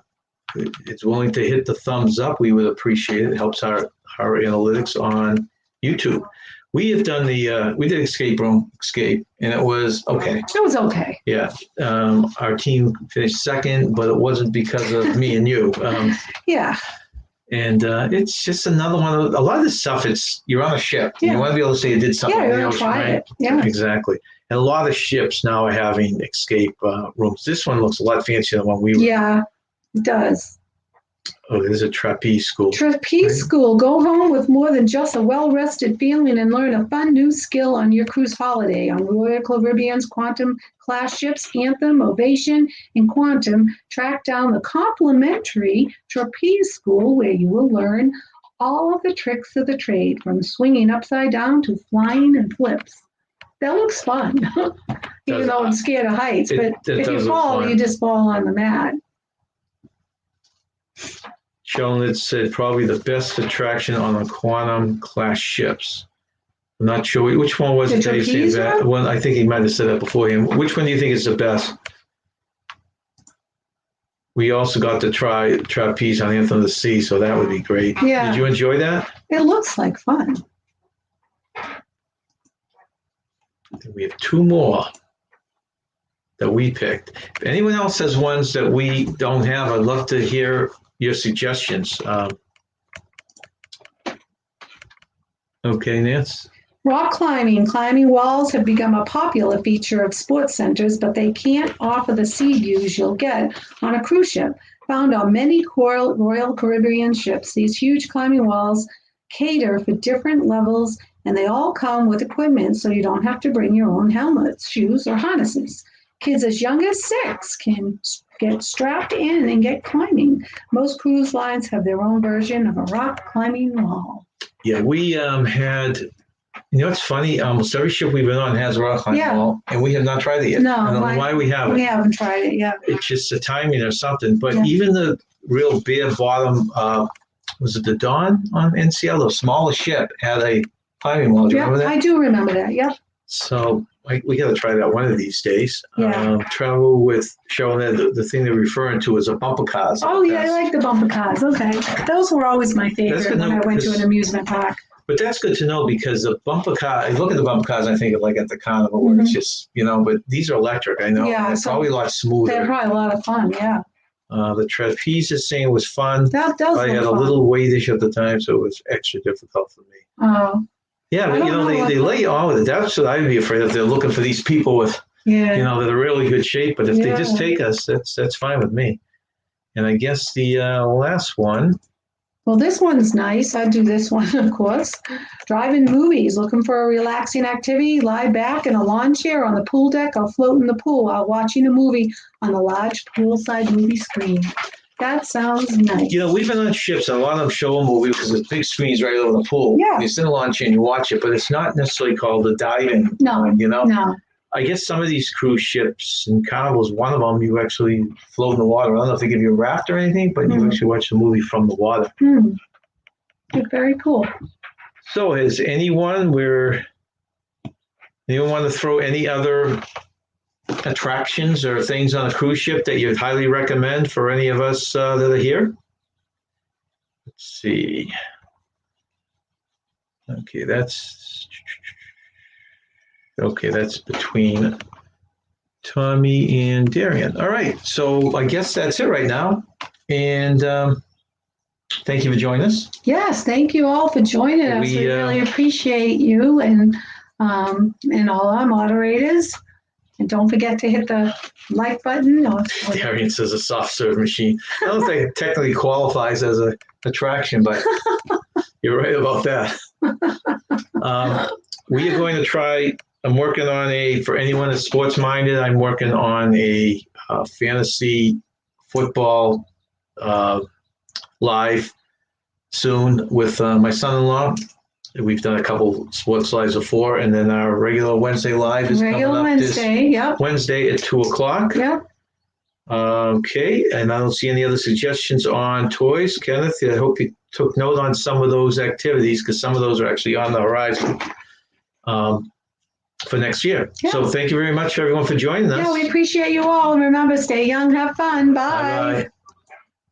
[SPEAKER 2] is willing to hit the thumbs up, we would appreciate it. It helps our analytics on YouTube. We have done we did Escape, and it was okay.
[SPEAKER 1] It was okay.
[SPEAKER 2] Yeah. Our team finished second, but it wasn't because of me and you.
[SPEAKER 1] Yeah.
[SPEAKER 2] And it's just another one of a lot of this stuff. You're on a ship.
[SPEAKER 1] Yeah.
[SPEAKER 2] You want to be able to say you did something.
[SPEAKER 1] Yeah,
[SPEAKER 2] on
[SPEAKER 1] you're
[SPEAKER 2] the
[SPEAKER 1] gonna
[SPEAKER 2] ocean,
[SPEAKER 1] try
[SPEAKER 2] right?
[SPEAKER 1] it. Yeah.
[SPEAKER 2] Exactly. And a lot of ships now are having escape rooms. This one looks a lot fancier than one we were.
[SPEAKER 1] Yeah, it does.
[SPEAKER 2] Oh, there's a trapeze school.
[SPEAKER 1] Trapeze school. Go home with more than just a well-rested feeling and learn a fun new skill on your cruise holiday. On Royal Caribbean's Quantum class ships, Anthem, Ovation, and Quantum, track down the complimentary trapeze school where you will learn all of the tricks of the trade, from swinging upside down to flying and flips. That looks fun, even though I'm scared of heights. But if you fall, you just fall on the mat.
[SPEAKER 2] Sheldon had said probably the best attraction on the Quantum class ships. I'm not sure which one was it.
[SPEAKER 1] Trapeze
[SPEAKER 2] that one? I think he might have said that beforehand. Which one do you think is the best? We also got to try trapeze on Anthem of the Sea, so that would be great.
[SPEAKER 1] Yeah.
[SPEAKER 2] Did you enjoy that?
[SPEAKER 1] It looks like fun.
[SPEAKER 2] We have two more that we picked. If anyone else has ones that we don't have, I'd love to hear your suggestions. Okay, Nance?
[SPEAKER 1] Rock climbing. Climbing walls have become a popular feature of sports centers, but they can't offer the sea views you'll get on a cruise ship. Found on many Royal Caribbean ships, these huge climbing walls cater for different levels, and they all come with equipment, so you don't have to bring your own helmets, shoes, or harnesses. Kids as young as 6 can get strapped in and get climbing. Most cruise lines have their own version of a rock climbing wall.
[SPEAKER 2] Yeah, we had, it's funny, almost every ship we've been on has a rock climbing wall, and we have not tried it yet.
[SPEAKER 1] No,
[SPEAKER 2] I don't know why we haven't.
[SPEAKER 1] We haven't tried it yet.
[SPEAKER 2] It's just the timing or something. But even the real bare bottom, was it the Dawn on NCL, the smallest ship, had a climbing wall. Do you remember that?
[SPEAKER 1] I do remember that, yep.
[SPEAKER 2] So we got to try that one of these days.
[SPEAKER 1] Yeah.
[SPEAKER 2] Travel with showing that the thing they're referring to is a bumper cars.
[SPEAKER 1] Oh, yeah, I like the bumper cars. Okay. Those were always my favorite when I went to an amusement park.
[SPEAKER 2] But that's good to know, because the bumper car, I look at the bumper cars, I think of like at the carnival, where it's just, but these are electric, I know.
[SPEAKER 1] Yeah,
[SPEAKER 2] they're probably a lot smoother.
[SPEAKER 1] They're probably a lot of fun, yeah.
[SPEAKER 2] The trapeze scene was fun.
[SPEAKER 1] That does
[SPEAKER 2] I had
[SPEAKER 1] fun.
[SPEAKER 2] a little weightish at the time, so it was extra difficult for me.
[SPEAKER 1] Oh.
[SPEAKER 2] Yeah, but they lay you on with it. That's what I'd be afraid of. They're looking for these people with, that are in really good shape. But if they just take us, that's fine with me. And I guess the last one.
[SPEAKER 1] Well, this one's nice. I'd do this one, of course. Drive-in movies. Looking for a relaxing activity? Lie back in a lawn chair on the pool deck or float in the pool while watching a movie on the large poolside movie screen. That sounds nice.
[SPEAKER 2] We've been on ships, and a lot of them show a movie because there's big screens right over the pool.
[SPEAKER 1] Yeah.
[SPEAKER 2] You sit in a lawn chair and you watch it, but it's not necessarily called a dive-in.
[SPEAKER 1] No. No.
[SPEAKER 2] I guess some of these cruise ships and carnivals, one of them, you actually float in the water. I don't know if they give you a raft or anything, but you actually watch the movie from the water.
[SPEAKER 1] Very cool.
[SPEAKER 2] So has anyone want to throw any other attractions or things on a cruise ship that you'd highly recommend for any of us that are here? Let's see. Okay, that's between Tommy and Darian. All right, so I guess that's it right now. And thank you for joining us.
[SPEAKER 1] Yes, thank you all for joining us.
[SPEAKER 2] We,
[SPEAKER 1] We really appreciate you and all our moderators. And don't forget to hit the like button.
[SPEAKER 2] Darian says a soft serve machine. I don't think it technically qualifies as an attraction, but you're right about that. We are going to try. I'm working on for anyone that's sports minded, I'm working on a fantasy football live soon with my son-in-law. We've done a couple sports lives before, and then our regular Wednesday live is coming up
[SPEAKER 1] Wednesday, yep.
[SPEAKER 2] Wednesday at 2:00.
[SPEAKER 1] Yep.
[SPEAKER 2] Okay, and I don't see any other suggestions on toys. Kenneth, I hope you took note on some of those activities because some of those are actually on the horizon for next year.
[SPEAKER 1] Yeah.
[SPEAKER 2] So thank you very much, everyone, for joining us.
[SPEAKER 1] Yeah, we appreciate you all. Remember, stay young, have fun. Bye.
[SPEAKER 2] Bye-bye.